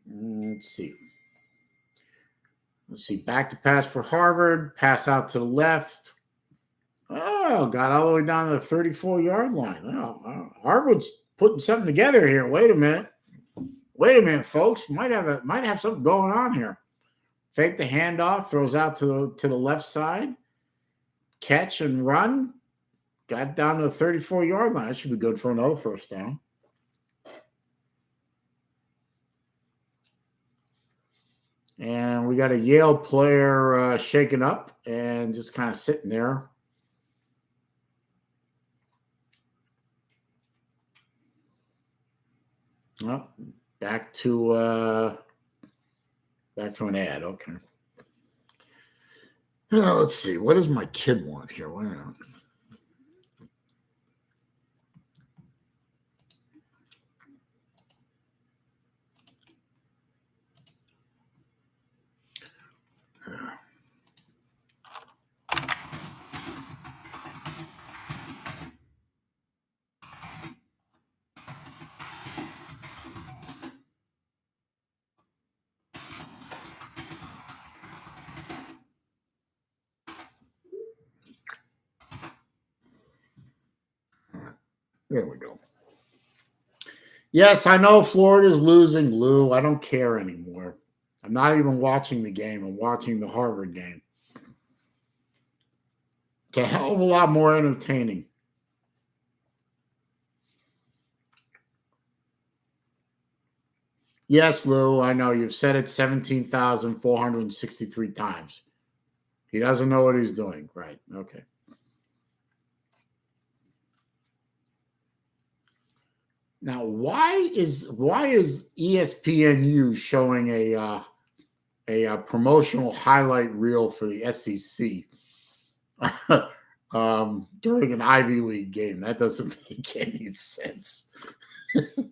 Let's see. Back to pass for Harvard. Pass out to the left. Oh, got all the way down to the 34-yard line. Oh, Harvard's putting something together here. Wait a minute, folks. Might have something going on here. Fake the handoff, throws out to the left side. Catch and run. Got down to the 34-yard line. That should be good for another first down. And we got a Yale player shaken up and just kind of sitting there. Well, back to an ad. Okay. Let's see. What does my kid want here? Wait a minute. There we go. Yes, I know Florida's losing, Lou. I don't care anymore. I'm not even watching the game. I'm watching the Harvard game. It's a hell of a lot more entertaining. Yes, Lou, I know. You've said it 17,463 times. He doesn't know what he's doing. Right. Okay. Now, why is ESPNU showing a promotional highlight reel for the SEC during an Ivy League game? That doesn't make any sense. That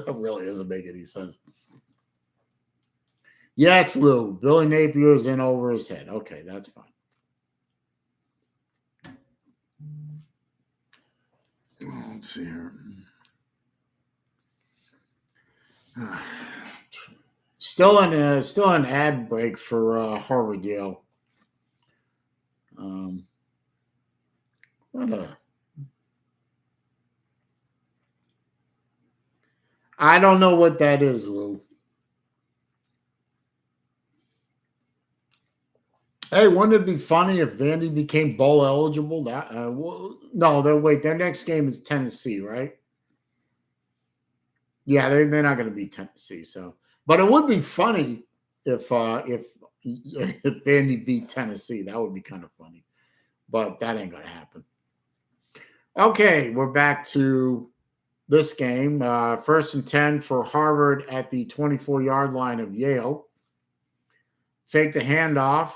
really doesn't make any sense. Yes, Lou. Billy Napier's in over his head. Okay, that's fine. Let's see here. Still an ad break for Harvard-Yale. I don't know what that is, Lou. Hey, wouldn't it be funny if Vandy became bowl eligible? Their next game is Tennessee, right? Yeah, they're not going to beat Tennessee. So, but it would be funny if Vandy beat Tennessee. That would be kind of funny, but that ain't going to happen. Okay, we're back to this game. 1st and 10 for Harvard at the 24-yard line of Yale. Fake the handoff.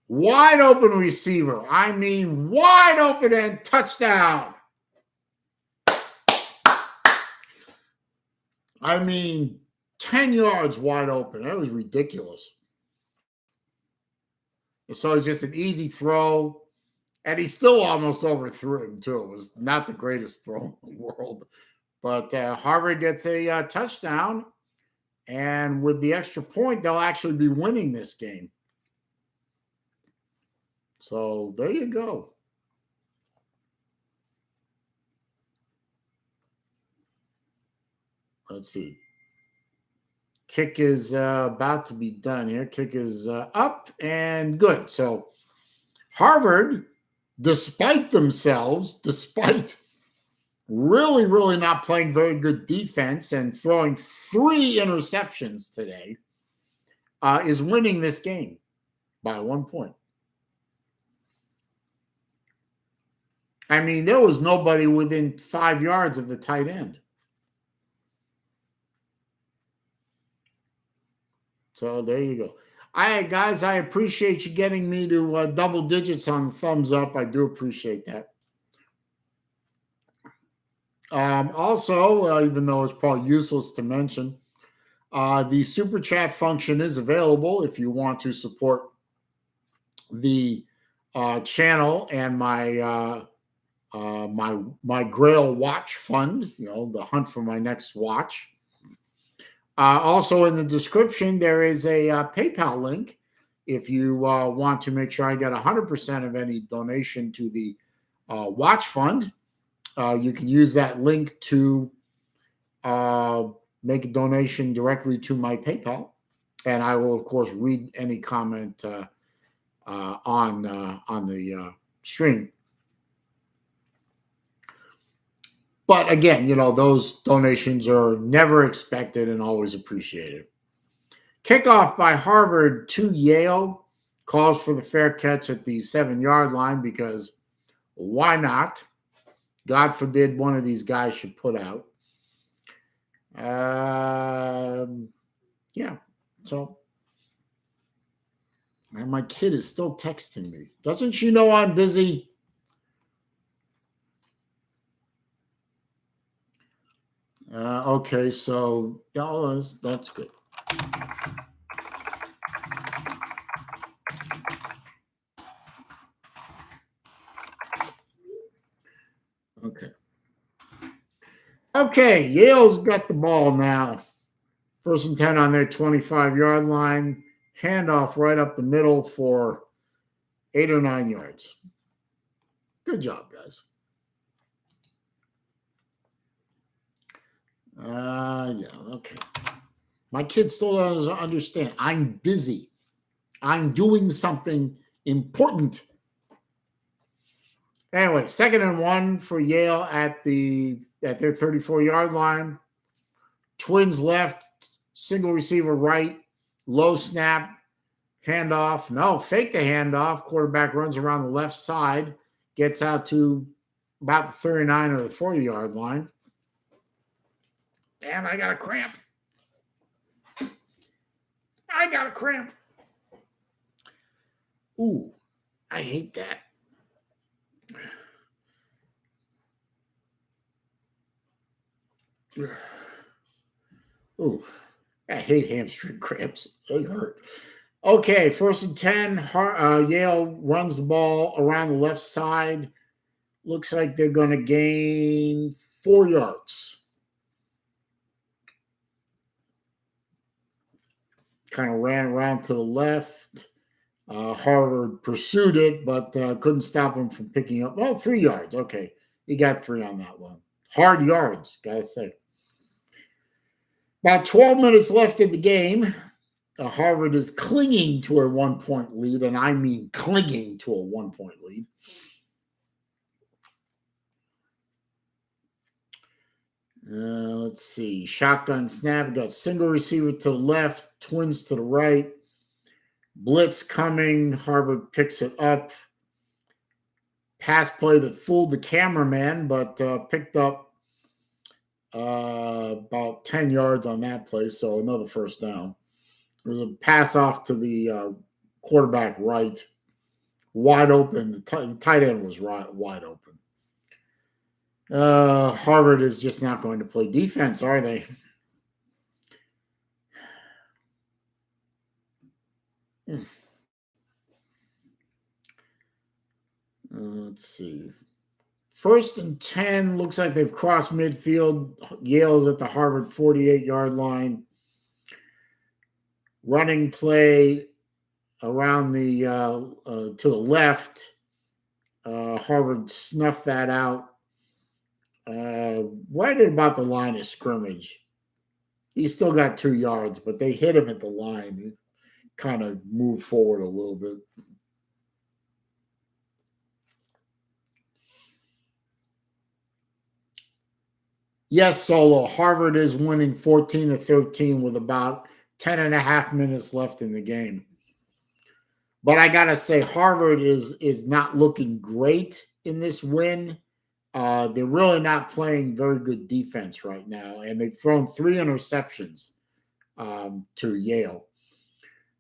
Wide open receiver. I mean, wide open and touchdown. I mean, 10 yards wide open. That was ridiculous. So it's just an easy throw. And he still almost overthrew him, too. It was not the greatest throw in the world. But Harvard gets a touchdown. And with the extra point, they'll actually be winning this game. So there you go. Let's see. Kick is about to be done here. Kick is up and good. So Harvard, despite really, really not playing very good defense and throwing 3 interceptions today, is winning this game by 1 point. I mean, there was nobody within 5 yards of the tight end. So there you go. Guys, I appreciate you getting me to double digits on thumbs up. I do appreciate that. Also, even though it's probably useless to mention, the super chat function is available if you want to support the channel and my Grail watch fund, the hunt for my next watch. Also in the description, there is a PayPal link if you want to make sure I get 100% of any donation to the watch fund. You can use that link to make a donation directly to my PayPal, and I will, of course, read any comment on the stream. But again, those donations are never expected and always appreciated. Kickoff by Harvard to Yale. Calls for the fair catch at the 7-yard line because why not? God forbid one of these guys should put out. Yeah. So, and my kid is still texting me. Doesn't she know I'm busy? Okay, so that's good. Okay. Okay, Yale's got the ball now. 1st and 10 on their 25-yard line. Handoff right up the middle for 8 or 9 yards. Good job, guys. Yeah, okay. My kid still doesn't understand. I'm busy. I'm doing something important. Anyway, 2nd and 1 for Yale at their 34-yard line. Twins left, single receiver right, low snap, handoff. No, fake the handoff. Quarterback runs around the left side, gets out to about the 39 or the 40-yard line. And I got a cramp. Ooh, I hate that. Ooh, I hate hamstring cramps. They hurt. Okay, 1st and 10. Yale runs the ball around the left side. Looks like they're going to gain 4 yards. Kind of ran around to the left. Harvard pursued it, but couldn't stop him from picking up. Well, 3 yards. Okay, he got 3 on that one. Hard yards, gotta say. About 12 minutes left in the game. Harvard is clinging to a 1-point lead, and I mean clinging to a 1-point lead. Let's see. Shotgun snap. Got single receiver to the left, twins to the right. Blitz coming. Harvard picks it up. Pass play that fooled the cameraman, but picked up about 10 yards on that play, so another 1st down. There was a pass off to the quarterback right, wide open. The tight end was wide open. Harvard is just not going to play defense, are they? Let's see. 1st and 10. Looks like they've crossed midfield. Yale's at the Harvard 48-yard line. Running play around the to the left. Harvard snuffed that out. Right at about the line of scrimmage. He still got 2 yards, but they hit him at the line. He kind of moved forward a little bit. Yes, Solo. Harvard is winning 14-13 with about 10 and a half minutes left in the game. But I got to say, Harvard is not looking great in this win. They're really not playing very good defense right now, and they've thrown 3 interceptions to Yale.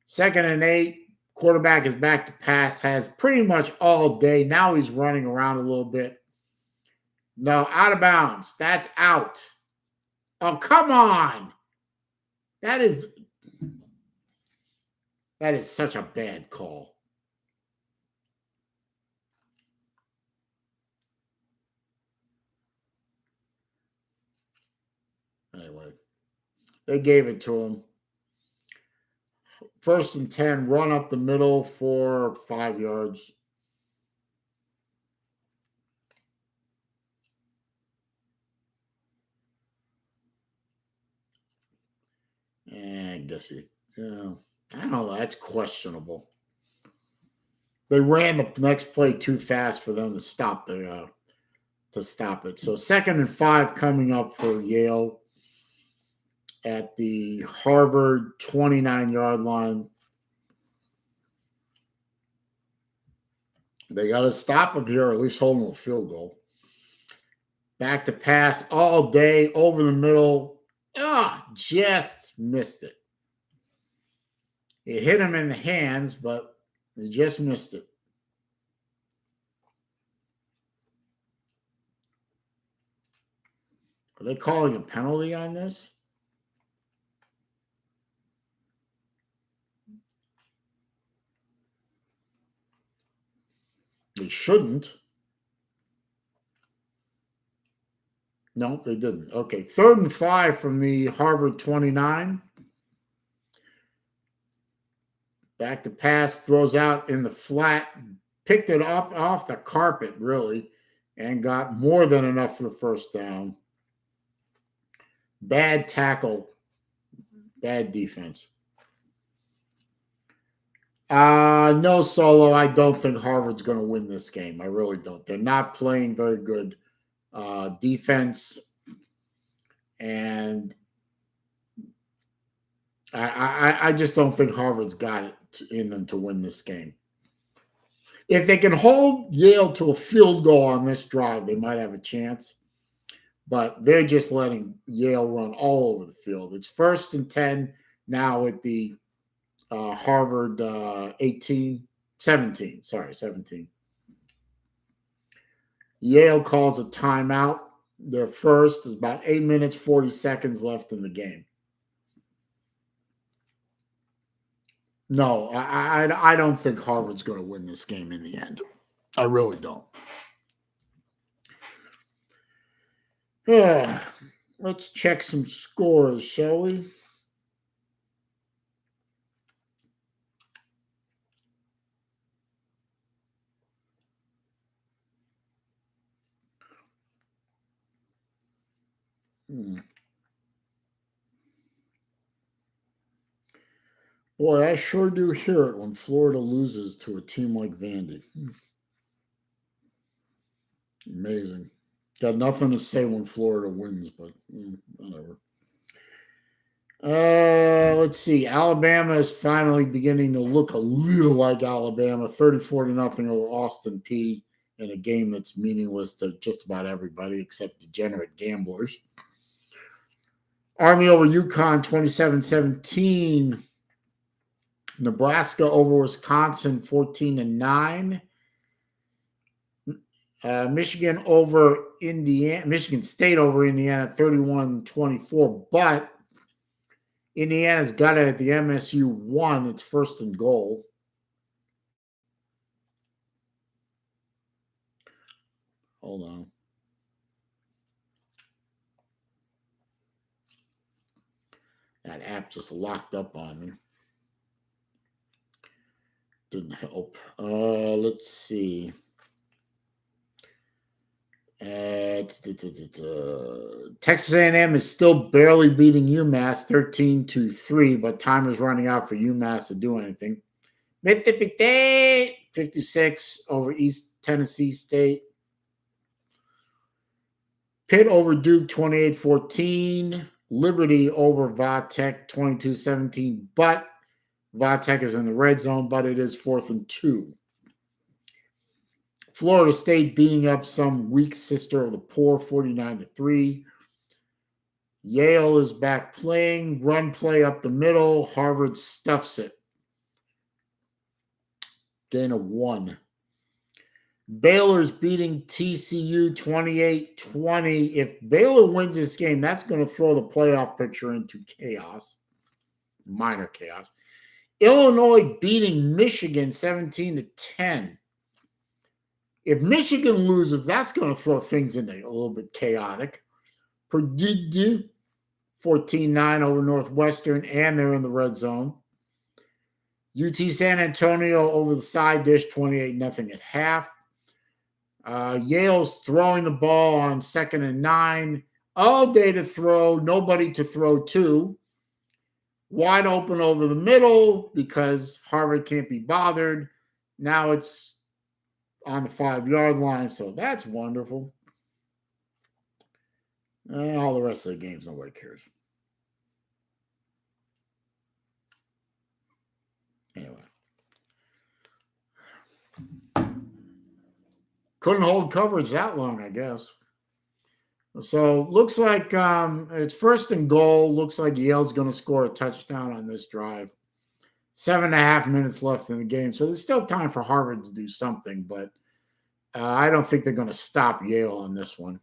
2nd and 8. Quarterback is back to pass, has pretty much all day. Now he's running around a little bit. No, out of bounds. That's out. Oh, come on. That is such a bad call. Anyway, they gave it to him. 1st and 10, run up the middle for 5 yards. And I guess I don't know. That's questionable. They ran the next play too fast for them to stop it. So 2nd and 5 coming up for Yale. at the Harvard 29-yard line. They got to stop him here, or at least hold him a field goal. Back to pass all day, over the middle. Just missed it. It hit him in the hands, but he just missed it. Are they calling a penalty on this? They shouldn't. No, they didn't. Okay, 3rd and 5 from the Harvard 29. Back to pass, throws out in the flat, picked it up off the carpet, really, and got more than enough for the first down. Bad tackle, bad defense. No, Solo, I don't think Harvard's going to win this game. I really don't. They're not playing very good defense, and I just don't think Harvard's got it in them to win this game. If they can hold Yale to a field goal on this drive, they might have a chance. But they're just letting Yale run all over the field. It's 1st and 10 now at the Harvard 17. Yale calls a timeout. Their first is about 8 minutes, 40 seconds left in the game. No, I don't think Harvard's going to win this game in the end. I really don't. Let's check some scores, shall we? Boy, I sure do hear it when Florida loses to a team like Vandy. Amazing. Got nothing to say when Florida wins, but whatever. Let's see. Alabama is finally beginning to look a little like Alabama. 34-0 over Austin Peay in a game that's meaningless to just about everybody except degenerate gamblers. Army over UConn, 27-17. Nebraska over Wisconsin, 14-9. Michigan over Indiana. Michigan State over Indiana, 31-24. But Indiana's got it at the MSU 1. It's 1st and goal. Hold on. That app just locked up on me. Didn't help. Let's see. Texas A&M is still barely beating UMass 13-3, but time is running out for UMass to do anything. 56 over East Tennessee State. Pitt over Duke 28-14. Liberty over Vatech 22-17, but Vatech is in the red zone, but it is 4th and 2. Florida State beating up some weak sister of the poor, 49-3. Yale is back playing. Run play up the middle. Harvard stuffs it. Gain of 1. Baylor's beating TCU 28-20. If Baylor wins this game, that's going to throw the playoff picture into chaos. Minor chaos. Illinois beating Michigan 17-10. If Michigan loses, that's going to throw things into a little bit chaotic. Purdue 14-9 over Northwestern, and they're in the red zone. UT San Antonio over the side dish, 28-0 at half. Yale's throwing the ball on 2nd and 9. All day to throw, nobody to throw to. Wide open over the middle because Harvard can't be bothered. Now it's on the 5-yard line, so that's wonderful. All the rest of the games, nobody cares. Couldn't hold coverage that long, I guess. So looks like it's first and goal. Looks like Yale's going to score a touchdown on this drive. 7.5 minutes left in the game. So there's still time for Harvard to do something, but I don't think they're going to stop Yale on this one.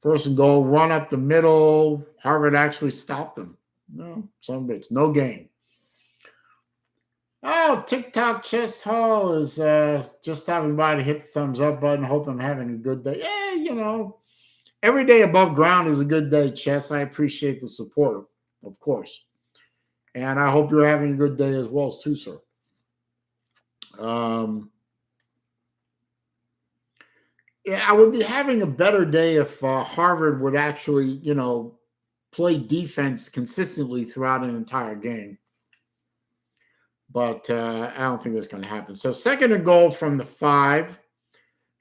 First and goal, run up the middle. Harvard actually stopped them. No, some bits. No gain. Oh, TikTok Chest Hall is just stopping by to hit the thumbs up button. Hope I'm having a good day. Yeah, you know, every day above ground is a good day, Chess. I appreciate the support, of course. And I hope you're having a good day as well, too, sir. Yeah, I would be having a better day if Harvard would actually, you know, play defense consistently throughout an entire game. But I don't think that's going to happen. So second and goal from the 5.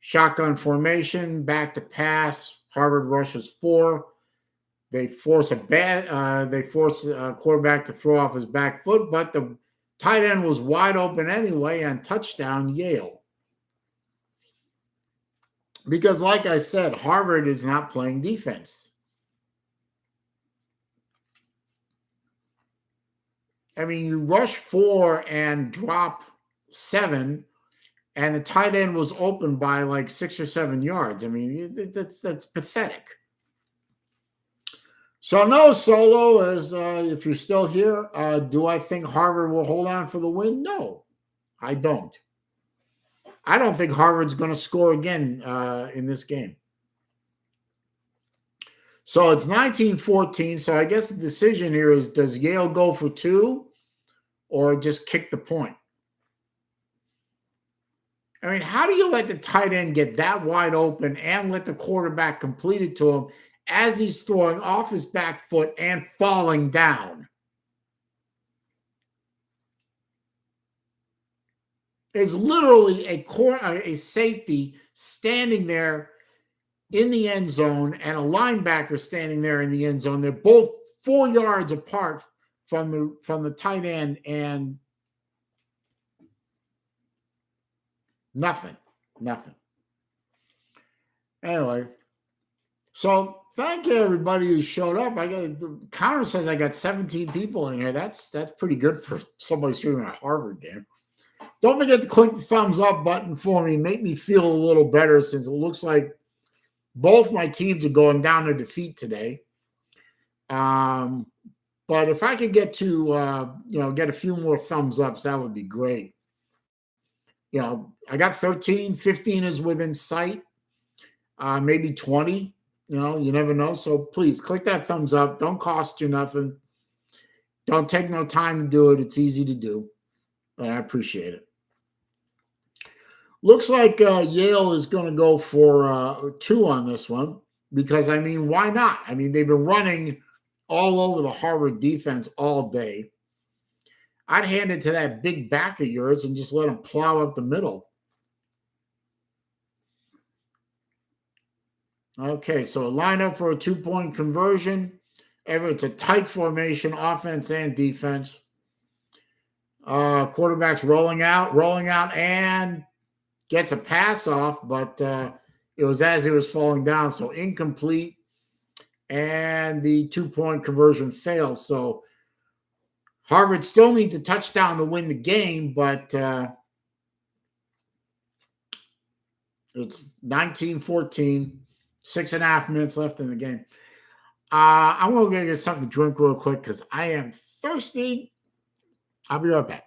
Shotgun formation, back to pass. Harvard rushes 4. They force a quarterback to throw off his back foot, but the tight end was wide open anyway, and touchdown Yale. Because like I said, Harvard is not playing defense. I mean, you rush 4 and drop 7, and the tight end was open by like 6 or 7 yards. I mean, that's pathetic. So no, Solo, as if you're still here, do I think Harvard will hold on for the win? No, I don't. I don't think Harvard's going to score again in this game. So it's 19-14. So I guess the decision here is, does Yale go for 2 or just kick the point? I mean, how do you let the tight end get that wide open and let the quarterback complete it to him as he's throwing off his back foot and falling down? It's literally a safety standing there in the end zone and a linebacker standing there in the end zone. They're both 4 yards apart from the tight end, and nothing. Anyway, so thank you everybody who showed up. The counter says I got 17 people in here. That's pretty good for somebody streaming a Harvard game. Don't forget to click the thumbs up button for me. Make me feel a little better, since it looks like both my teams are going down to defeat today. But if I could get to get a few more thumbs ups, that would be great. You know, I got 13, 15 is within sight, maybe 20. You know, you never know. So please click that thumbs up. Don't cost you nothing. Don't take no time to do it. It's easy to do. And I appreciate it. Looks like Yale is going to go for 2 on this one, because, I mean, why not? I mean, they've been running all over the Harvard defense all day. I'd hand it to that big back of yours and just let him plow up the middle. Okay, so a lineup for a 2-point conversion. It's a tight formation, offense and defense. Quarterback's rolling out, and gets a pass off, but it was as he was falling down, so incomplete, and the 2-point conversion fails. So Harvard still needs a touchdown to win the game, but it's 19-14, 6.5 minutes left in the game. I'm going to get something to drink real quick because I am thirsty. I'll be right back.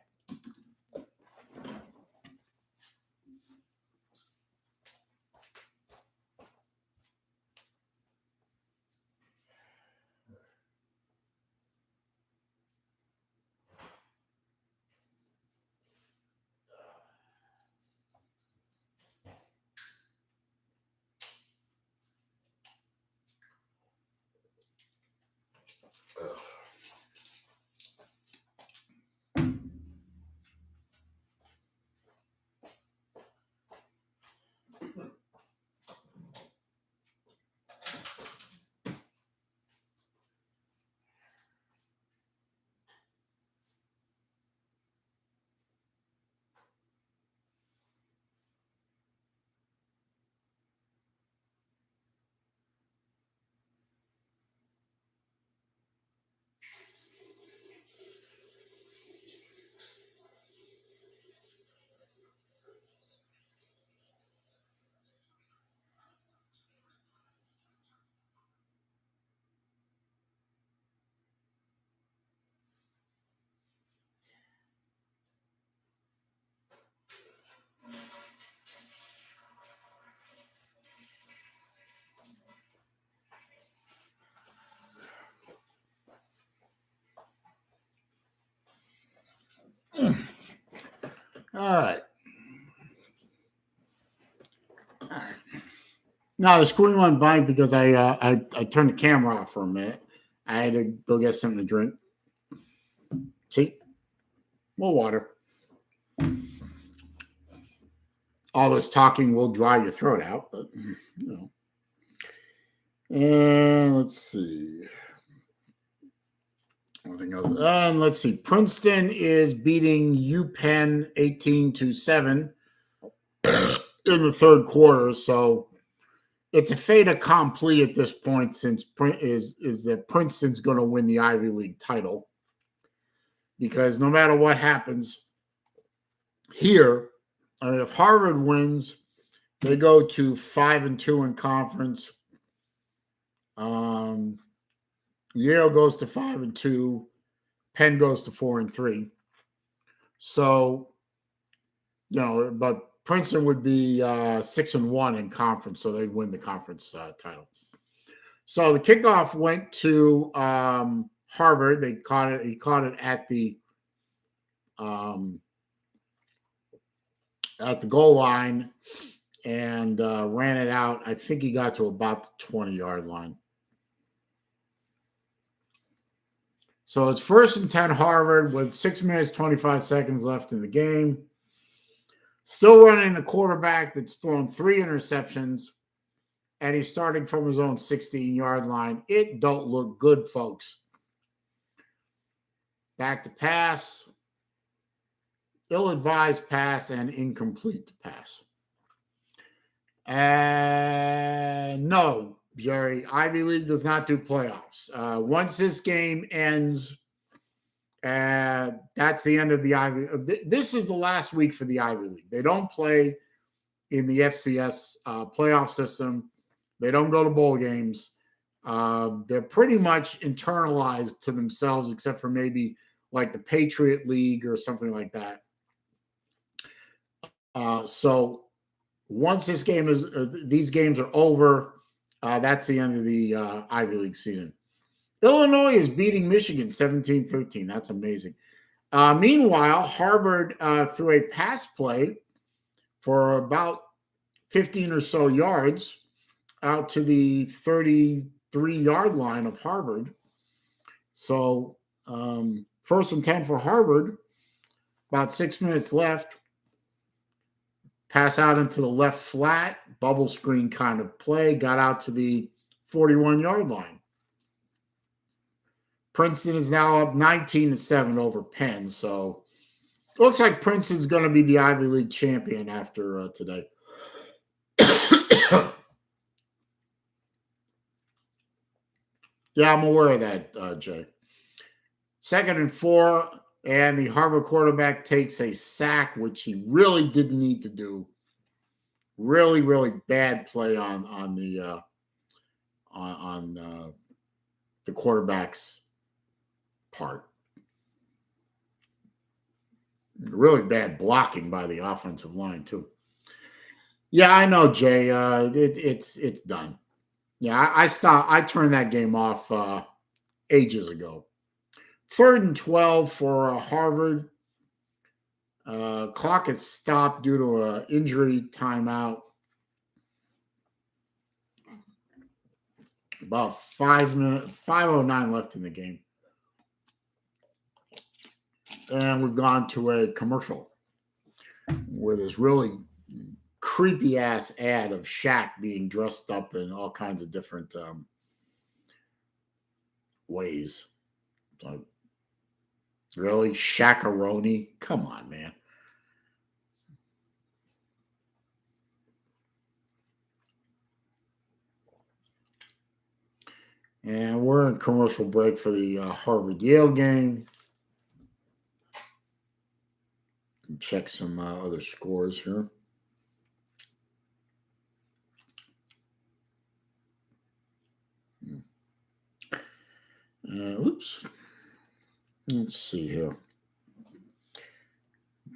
All right. No, the screen went blank because I turned the camera off for a minute. I had to go get something to drink. See, more water. All this talking will dry your throat out, but you know. And let's see. Let's see. Princeton is beating UPenn 18-7 in the third quarter. So it's a fait accompli at this point, since is that Princeton's going to win the Ivy League title, because no matter what happens here, if Harvard wins, they go to 5-2 in conference. Yale goes to 5-2. Penn goes to 4-3. So, but Princeton would be 6-1 in conference, so they'd win the conference title. So the kickoff went to Harvard. They caught it. He caught it at the goal line and ran it out. I think he got to about the 20-yard line. So it's 1st and 10 Harvard with 6 minutes, 25 seconds left in the game. Still running the quarterback that's thrown 3 interceptions, and he's starting from his own 16-yard line. It don't look good, folks. Back to pass. Ill-advised pass and incomplete pass. No, Jerry, Ivy League does not do playoffs. Once this game ends, that's the end of the Ivy League. This is the last week for the Ivy League. They don't play in the FCS playoff system. They don't go to bowl games. They're pretty much internalized to themselves, except for maybe like the Patriot League or something like that. So once these games are over, that's the end of the Ivy League season. Illinois is beating Michigan 17-13. That's amazing. Meanwhile, Harvard threw a pass play for about 15 or so yards out to the 33-yard line of Harvard. So 1st and 10 for Harvard, about 6 minutes left. Pass out into the left flat, bubble screen kind of play, got out to the 41-yard line. Princeton is now up 19-7 over Penn. So it looks like Princeton's going to be the Ivy League champion after today. Yeah, I'm aware of that, Jay. 2nd and 4, and the Harvard quarterback takes a sack, which he really didn't need to do. Really, really bad play on the quarterback's part. Really bad blocking by the offensive line too. Yeah, I know, Jay. It's done. Yeah, I turned that game off ages ago. 3rd and 12 for Harvard. Clock is stopped due to an injury timeout. About 5:09 left in the game. And we've gone to a commercial where there's really creepy ass ad of Shaq being dressed up in all kinds of different ways. Really? Shaq-a-roni? Come on, man. And we're in commercial break for the Harvard-Yale game. Check some other scores here. Oops. Let's see here.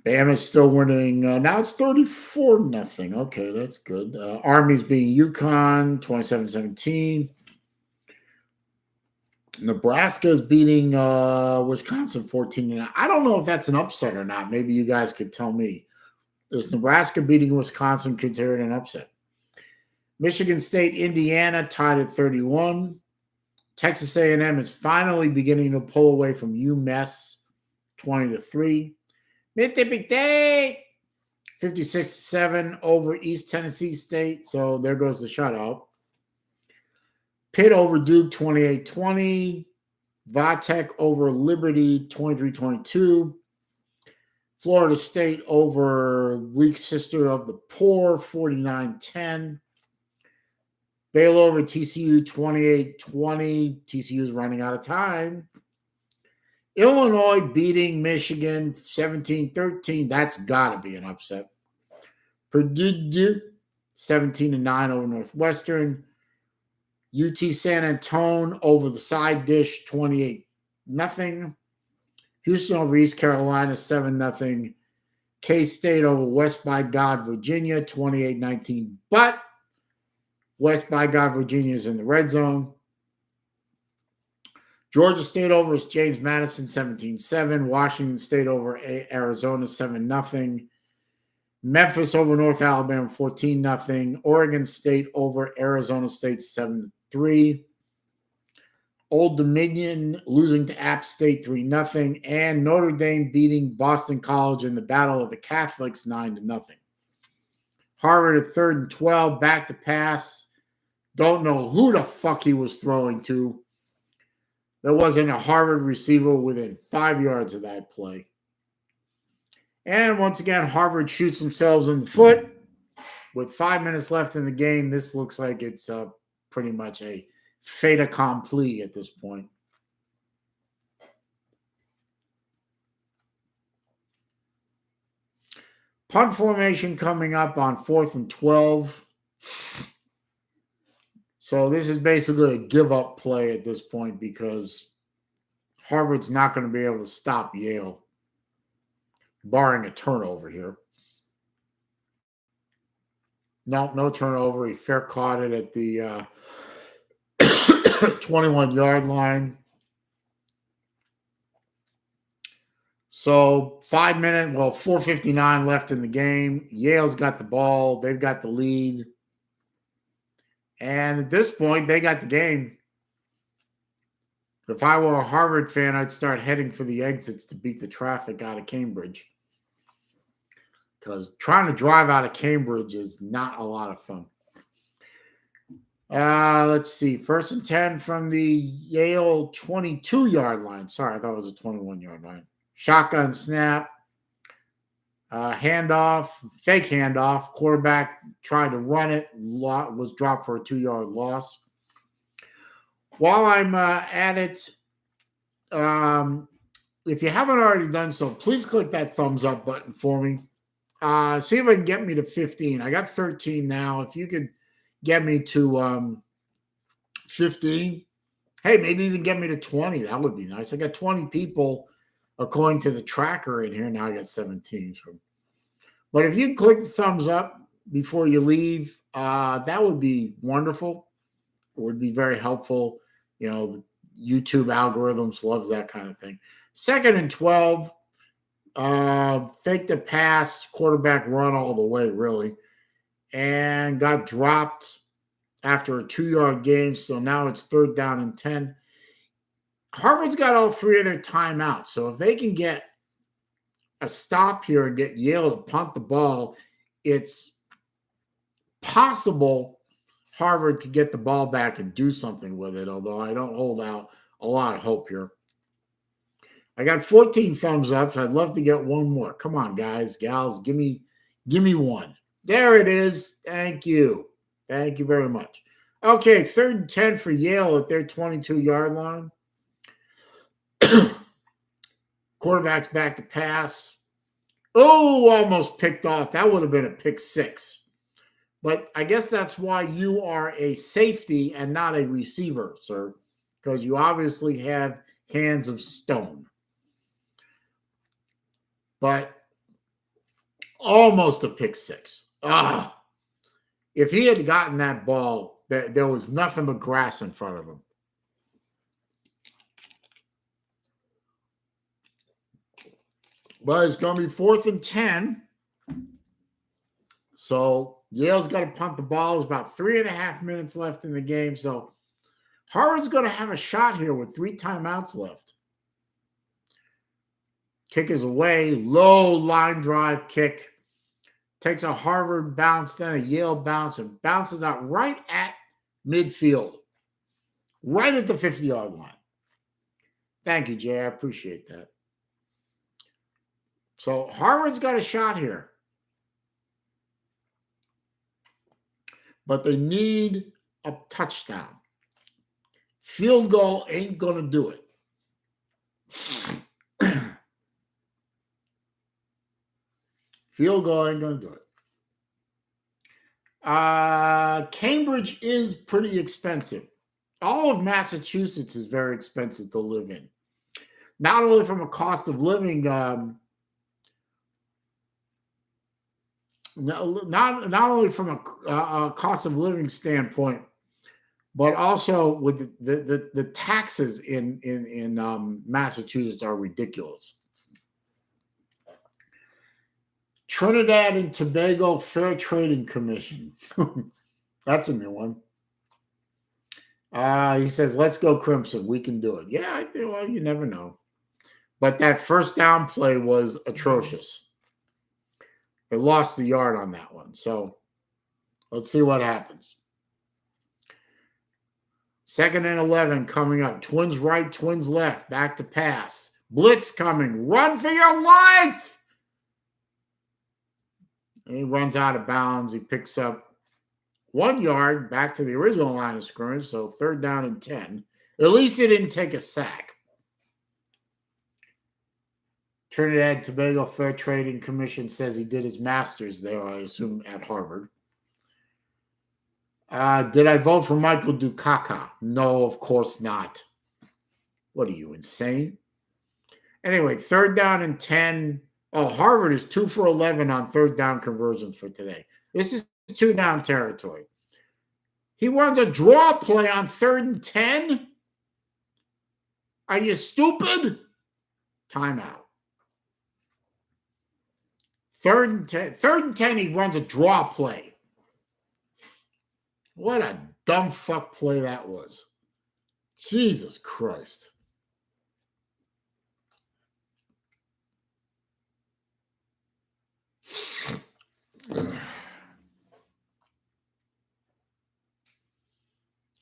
Bama's still winning. Now it's 34-0. Okay, that's good. Army's beating UConn 27-17. Nebraska is beating Wisconsin 14-9. I don't know if that's an upset or not. Maybe you guys could tell me. Is Nebraska beating Wisconsin considered an upset? Michigan State, Indiana tied at 31. Texas A&M is finally beginning to pull away from UMass 20-3. Mississippi 56-7 over East Tennessee State. So there goes the shutout. Pitt over Duke 28-20. Vatech over Liberty 23-22. Florida State over League Sister of the Poor 49-10. Baylor over TCU 28-20. TCU is running out of time. Illinois beating Michigan 17-13. That's got to be an upset. Purdue 17-9 over Northwestern. UT San Antonio over the side dish 28-0. Houston over East Carolina 7-0. K-State over West by God, Virginia 28-19. But West by God, Virginia is in the red zone. Georgia State over James Madison 17-7. Washington State over Arizona 7-0. Memphis over North Alabama 14-0. Oregon State over Arizona State 7-3. Old Dominion losing to App State 3-0. And Notre Dame beating Boston College in the Battle of the Catholics 9-0. Harvard at 3rd and 12, back to pass. Don't know who the fuck he was throwing to. There wasn't a Harvard receiver within 5 yards of that play. And once again, Harvard shoots themselves in the foot. With 5 minutes left in the game, this looks like it's pretty much a fait accompli at this point. Punt formation coming up on 4th and 12. So this is basically a give-up play at this point because Harvard's not going to be able to stop Yale, barring a turnover here. No turnover. He fair caught it at the 21-yard line. So 4:59 left in the game. Yale's got the ball. They've got the lead. And at this point, they got the game. If I were a Harvard fan, I'd start heading for the exits to beat the traffic out of Cambridge. Because trying to drive out of Cambridge is not a lot of fun. Let's see. 1st and 10 from the Yale 22-yard line. Sorry, I thought it was a 21-yard line. Shotgun snap. Handoff, fake handoff. Quarterback tried to run it, was dropped for a 2-yard loss. While I'm at it, if you haven't already done so, please click that thumbs up button for me. See if I can get me to 15. I got 13 now. If you could get me to 15, hey, maybe even get me to 20. That would be nice. I got 20 people according to the tracker in here. Now I got 17. But if you click the thumbs up before you leave, that would be wonderful. It would be very helpful. You know, the YouTube algorithms loves that kind of thing. 2nd and 12, fake the pass, quarterback run all the way, really, and got dropped after a 2-yard gain. So now it's 3rd down and 10. Harvard's got all 3 of their timeouts. So if they can get a stop here and get Yale to punt the ball, it's possible Harvard could get the ball back and do something with it, although I don't hold out a lot of hope here. I got 14 thumbs up, so I'd love to get one more. Come on, guys, gals, give me one. There it is. Thank you. Thank you very much. Okay, 3rd and 10 for Yale at their 22-yard line. Quarterback's back to pass. Oh, almost picked off. That would have been a pick 6. But I guess that's why you are a safety and not a receiver, sir, because you obviously have hands of stone. But almost a pick 6. If he had gotten that ball, there was nothing but grass in front of him. But it's going to be 4th and 10. So Yale's got to punt the ball. There's about 3.5 minutes left in the game. So Harvard's going to have a shot here with 3 timeouts left. Kick is away. Low line drive kick. Takes a Harvard bounce, then a Yale bounce, and bounces out right at midfield. Right at the 50-yard line. Thank you, Jay. I appreciate that. So Harvard's got a shot here. But they need a touchdown. Field goal ain't going to do it. Field goal ain't going to do it. Cambridge is pretty expensive. All of Massachusetts is very expensive to live in. Not only from a cost of living, not only from a cost of living standpoint, but also with the taxes in Massachusetts are ridiculous. Trinidad and Tobago Fair Trading Commission. That's a new one. He says, let's go Crimson. We can do it. Yeah, well, you never know. But that first down play was atrocious. They lost the yard on that one. So let's see what happens. 2nd and 11 coming up. Twins right, Twins left. Back to pass. Blitz coming. Run for your life. And he runs out of bounds. He picks up 1 yard back to the original line of scrimmage. So 3rd down and 10. At least he didn't take a sack. Trinidad Tobago Fair Trading Commission says he did his master's there, I assume, at Harvard. Did I vote for Michael Dukakis? No, of course not. What are you, insane? Anyway, 3rd down and 10. Oh, Harvard is 2 for 11 on 3rd down conversions for today. This is 2-down territory. He runs a draw play on 3rd and 10? Are you stupid? Timeout. 3rd and 10, he runs a draw play. What a dumb fuck play that was. Jesus Christ.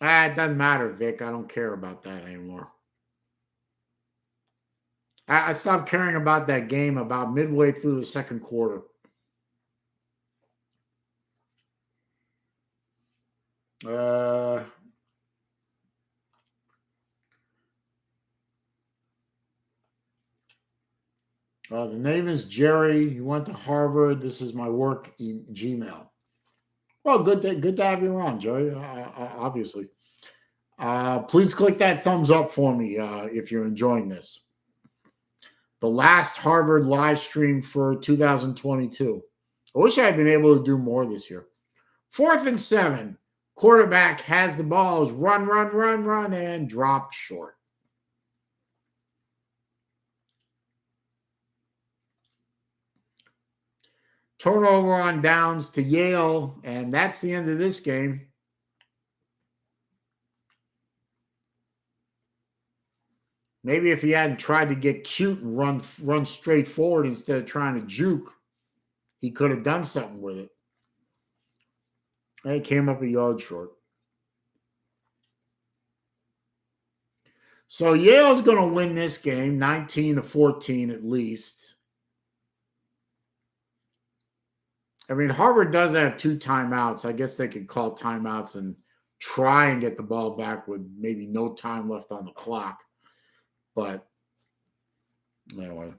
It doesn't matter, Vic. I don't care about that anymore. I stopped caring about that game about midway through the 2nd quarter. The name is Jerry. He went to Harvard. This is my work Gmail. Well, good to have you around, Jerry, obviously. Please click that thumbs up for me if you're enjoying this. The last Harvard live stream for 2022. I wish I had been able to do more this year. 4th and 7. Quarterback has the ball. Run, and dropped short. Turnover on downs to Yale, and that's the end of this game. Maybe if he hadn't tried to get cute and run straight forward instead of trying to juke, he could have done something with it. And he came up a yard short. So Yale's going to win this game, 19-14 at least. I mean, Harvard does have 2 timeouts. I guess they could call timeouts and try and get the ball back with maybe no time left on the clock. But anyway,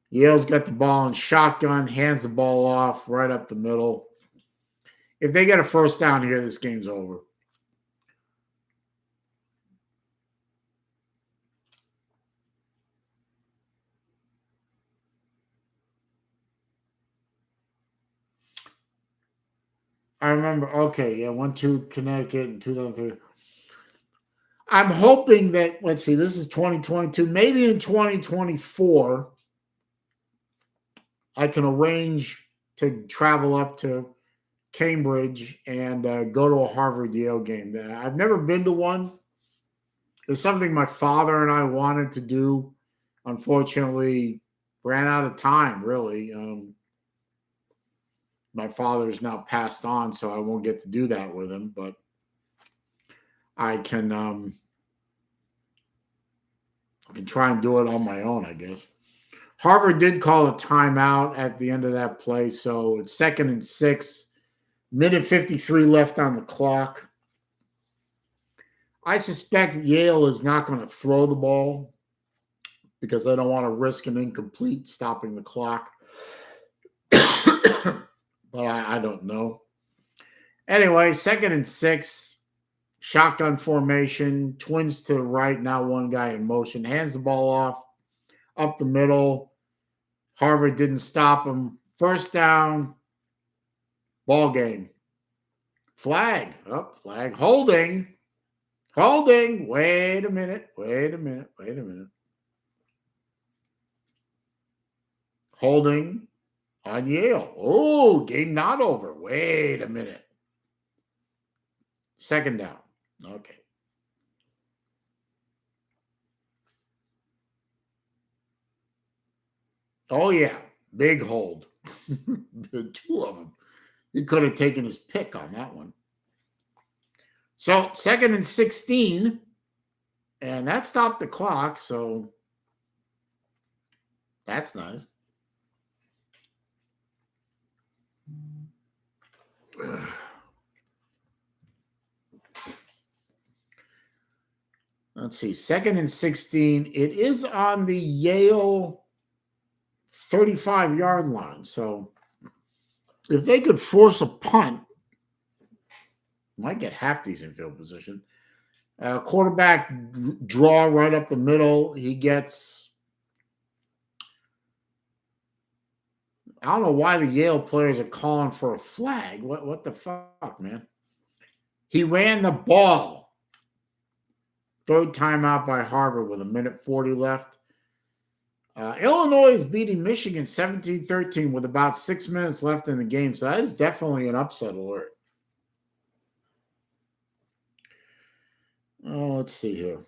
Yale's got the ball in shotgun, hands the ball off right up the middle. If they get a first down here, this game's over. I remember, okay, yeah, 1-2 Connecticut in 2003. I'm hoping that, let's see, this is 2022. Maybe in 2024, I can arrange to travel up to Cambridge and go to a Harvard-Yale game. I've never been to one. It's something my father and I wanted to do. Unfortunately, ran out of time, really. My father's now passed on, so I won't get to do that with him, but I can try and do it on my own, I guess. Harvard did call a timeout at the end of that play, so it's 2nd and 6, minute 53 left on the clock. I suspect Yale is not going to throw the ball because they don't want to risk an incomplete stopping the clock. But I don't know. Anyway, 2nd and 6, shotgun formation, twins to the right, now one guy in motion, hands the ball off, up the middle. Harvard didn't stop him. First down, ball game. Flag. Oh, flag. Holding. Wait a minute. Holding on Yale. Oh, game not over. Wait a minute. 2nd down. Okay. Oh, yeah. Big hold. 2 of them. He could have taken his pick on that one. So 2nd and 16. And that stopped the clock. So that's nice. Let's see. 2nd and 16. It is on the Yale 35-yard line. So if they could force a punt, might get half decent field position. Quarterback draw right up the middle. He gets, I don't know why the Yale players are calling for a flag. What the fuck, man? He ran the ball. 3rd timeout by Harvard with 1:40 left. Illinois is beating Michigan 17-13 with about 6 minutes left in the game. So that is definitely an upset alert. Oh, let's see here.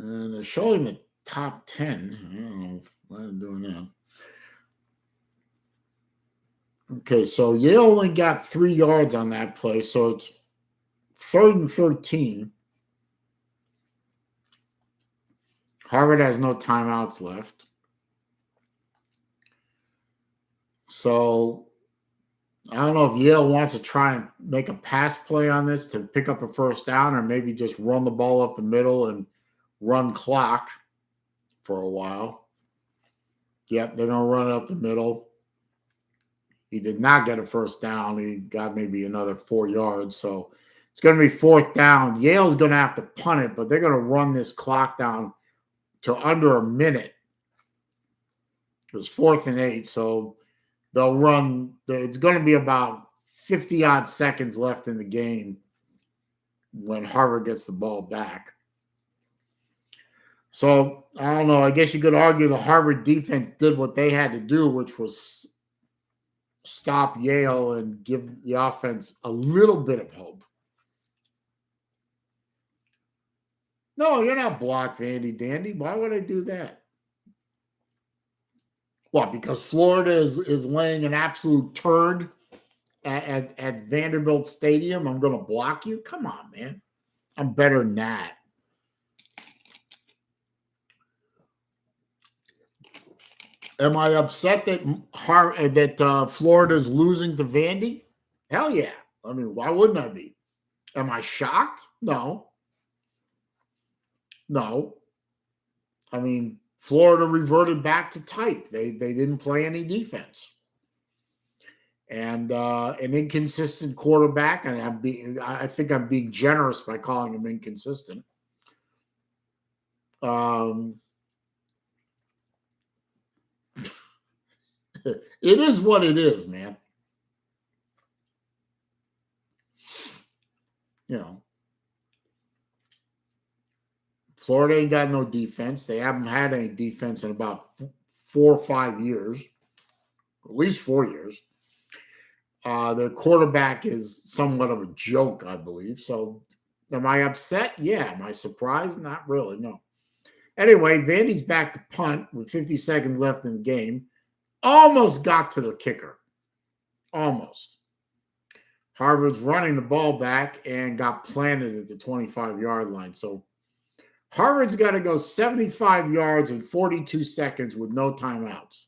And they're showing the top 10. I don't know what I'm doing now. Okay, so Yale only got 3 yards on that play, so it's 3rd and 13. Harvard has no timeouts left. So I don't know if Yale wants to try and make a pass play on this to pick up a 1st down, or maybe just run the ball up the middle and run clock for a while. Yep, they're going to run it up the middle. He did not get a 1st down. He got maybe another 4 yards. So it's going to be 4th down. Yale's going to have to punt it, but they're going to run this clock down to under a minute. It was 4th and 8. So they'll run. It's going to be about 50-odd seconds left in the game when Harvard gets the ball back. So I don't know. I guess you could argue the Harvard defense did what they had to do, which was stop Yale and give the offense a little bit of hope. No, you're not blocked, Vandy Dandy. Why would I do that? What, because Florida is laying an absolute turd at Vanderbilt Stadium? I'm going to block you? Come on, man. I'm better than that. Am I upset that Florida's losing to Vandy? Hell yeah. I mean, why wouldn't I be? Am I shocked? No. I mean, Florida reverted back to type. They didn't play any defense. And an inconsistent quarterback, and I think I'm being generous by calling him inconsistent. Um, it is what it is, man. You know, Florida ain't got no defense. They haven't had any defense in about 4 or 5 years, at least 4 years. Their quarterback is somewhat of a joke, I believe. So, am I upset? Yeah. Am I surprised? Not really. No. Anyway, Vandy's back to punt with 50 seconds left in the game. Almost got to the kicker. Almost. Harvard's running the ball back and got planted at the 25-yard line. So Harvard's got to go 75 yards in 42 seconds with no timeouts.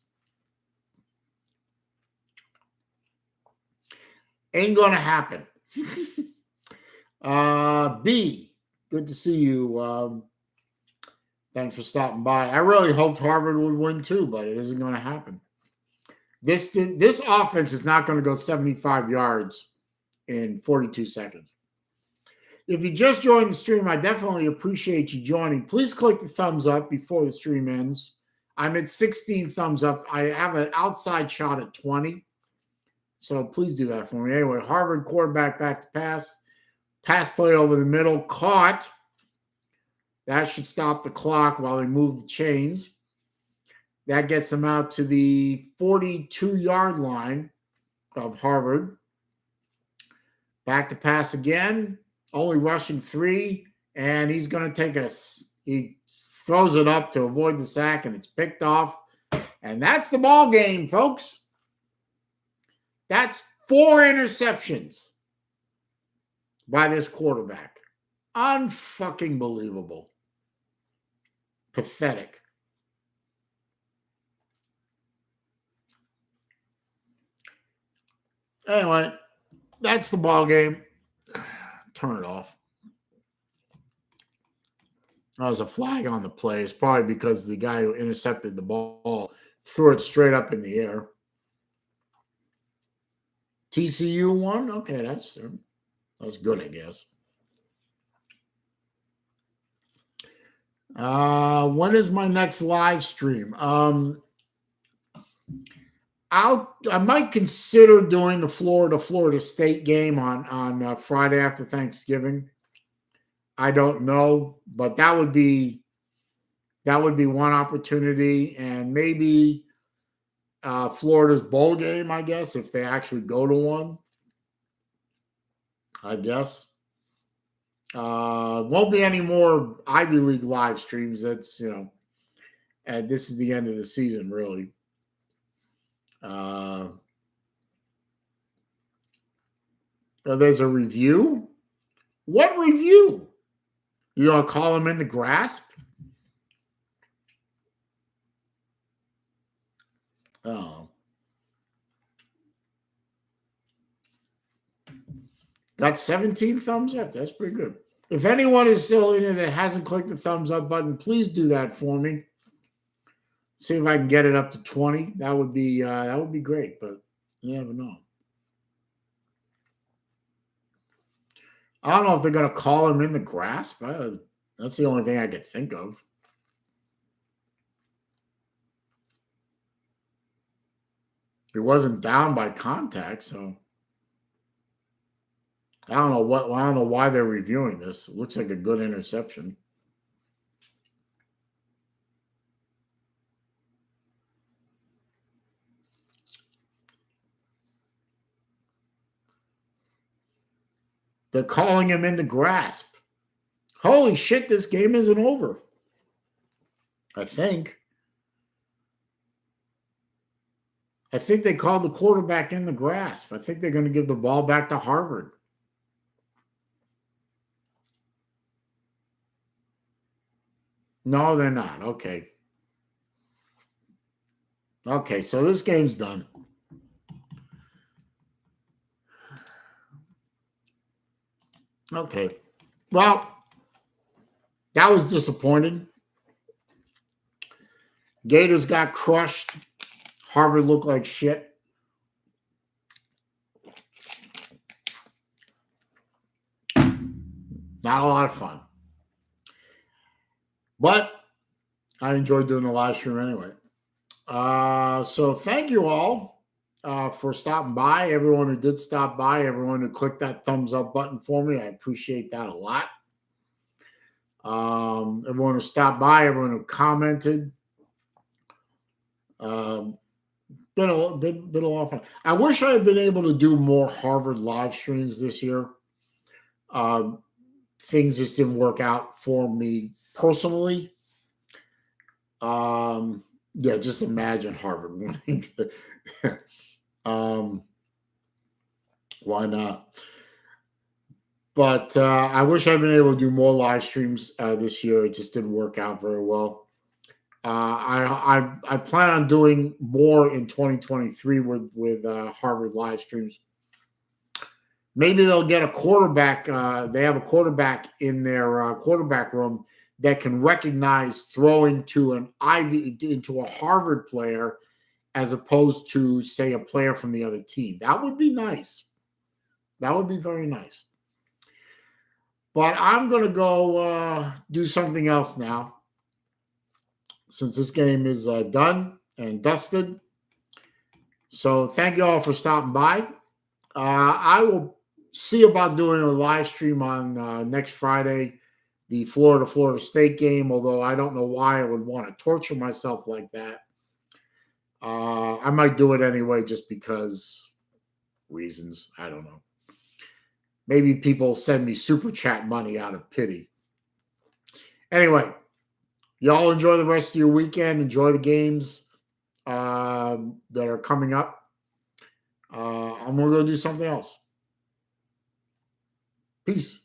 Ain't going to happen. B, good to see you. Thanks for stopping by. I really hoped Harvard would win too, but it isn't going to happen. This offense is not going to go 75 yards in 42 seconds. If you just joined the stream, I definitely appreciate you joining. Please click the thumbs up before the stream ends. I'm at 16 thumbs up. I have an outside shot at 20. So please do that for me. Anyway, Harvard quarterback back to pass. Pass play over the middle. Caught. That should stop the clock while they move the chains. That gets them out to the 42-yard line of Harvard. Back to pass again. Only rushing 3. And he's going to he throws it up to avoid the sack, and it's picked off. And that's the ball game, folks. That's 4 interceptions by this quarterback. Unfucking believable. Pathetic. Anyway, that's the ball game. Turn it off. There was a flag on the play. It's probably because the guy who intercepted the ball threw it straight up in the air. TCU won? Okay, that's good, I guess. When is my next live stream? I might consider doing the Florida State game on Friday after Thanksgiving. I don't know, but that would be one opportunity, and maybe Florida's bowl game, I guess, if they actually go to one. I guess. Won't be any more Ivy League live streams. That's, and this is the end of the season, really. There's a review. What review? You gonna call him in the grasp? Oh. Got 17 thumbs up. That's pretty good. If anyone is still in it that hasn't clicked the thumbs up button, please do that for me. See if I can get it up to 20. That would be great, but you never know. I don't know if they're going to call him in the grasp. That's the only thing I could think of. He wasn't down by contact, so I don't know why they're reviewing this. It looks like a good interception. They're calling him in the grasp. Holy shit, this game isn't over. I think they called the quarterback in the grasp. I think they're going to give the ball back to Harvard. No, they're not. Okay. Okay, so this game's done. Okay. Well, that was disappointing. Gators got crushed. Harvard looked like shit. Not a lot of fun. But I enjoyed doing the live stream anyway. So thank you all for stopping by. Everyone who did stop by, everyone who clicked that thumbs up button for me, I appreciate that a lot. Everyone who stopped by, everyone who commented. Been a lot of fun. I wish I had been able to do more Harvard live streams this year. Things just didn't work out for me personally. Yeah, just imagine Harvard winning. Why not? But I wish I'd been able to do more live streams this year. It just didn't work out very well. I plan on doing more in 2023 with Harvard live streams. Maybe they'll get a quarterback. They have a quarterback in their quarterback room that can recognize throwing to an into a Harvard player as opposed to, say, a player from the other team. That would be nice. That would be very nice. But I'm going to go do something else now, since this game is done and dusted. So thank you all for stopping by. I will see about doing a live stream on next Friday, the Florida State game, although I don't know why I would want to torture myself like that. I might do it anyway just because reasons. I don't know. Maybe people send me super chat money out of pity. Anyway, y'all enjoy the rest of your weekend. Enjoy the games that are coming up. I'm going to go do something else. Peace.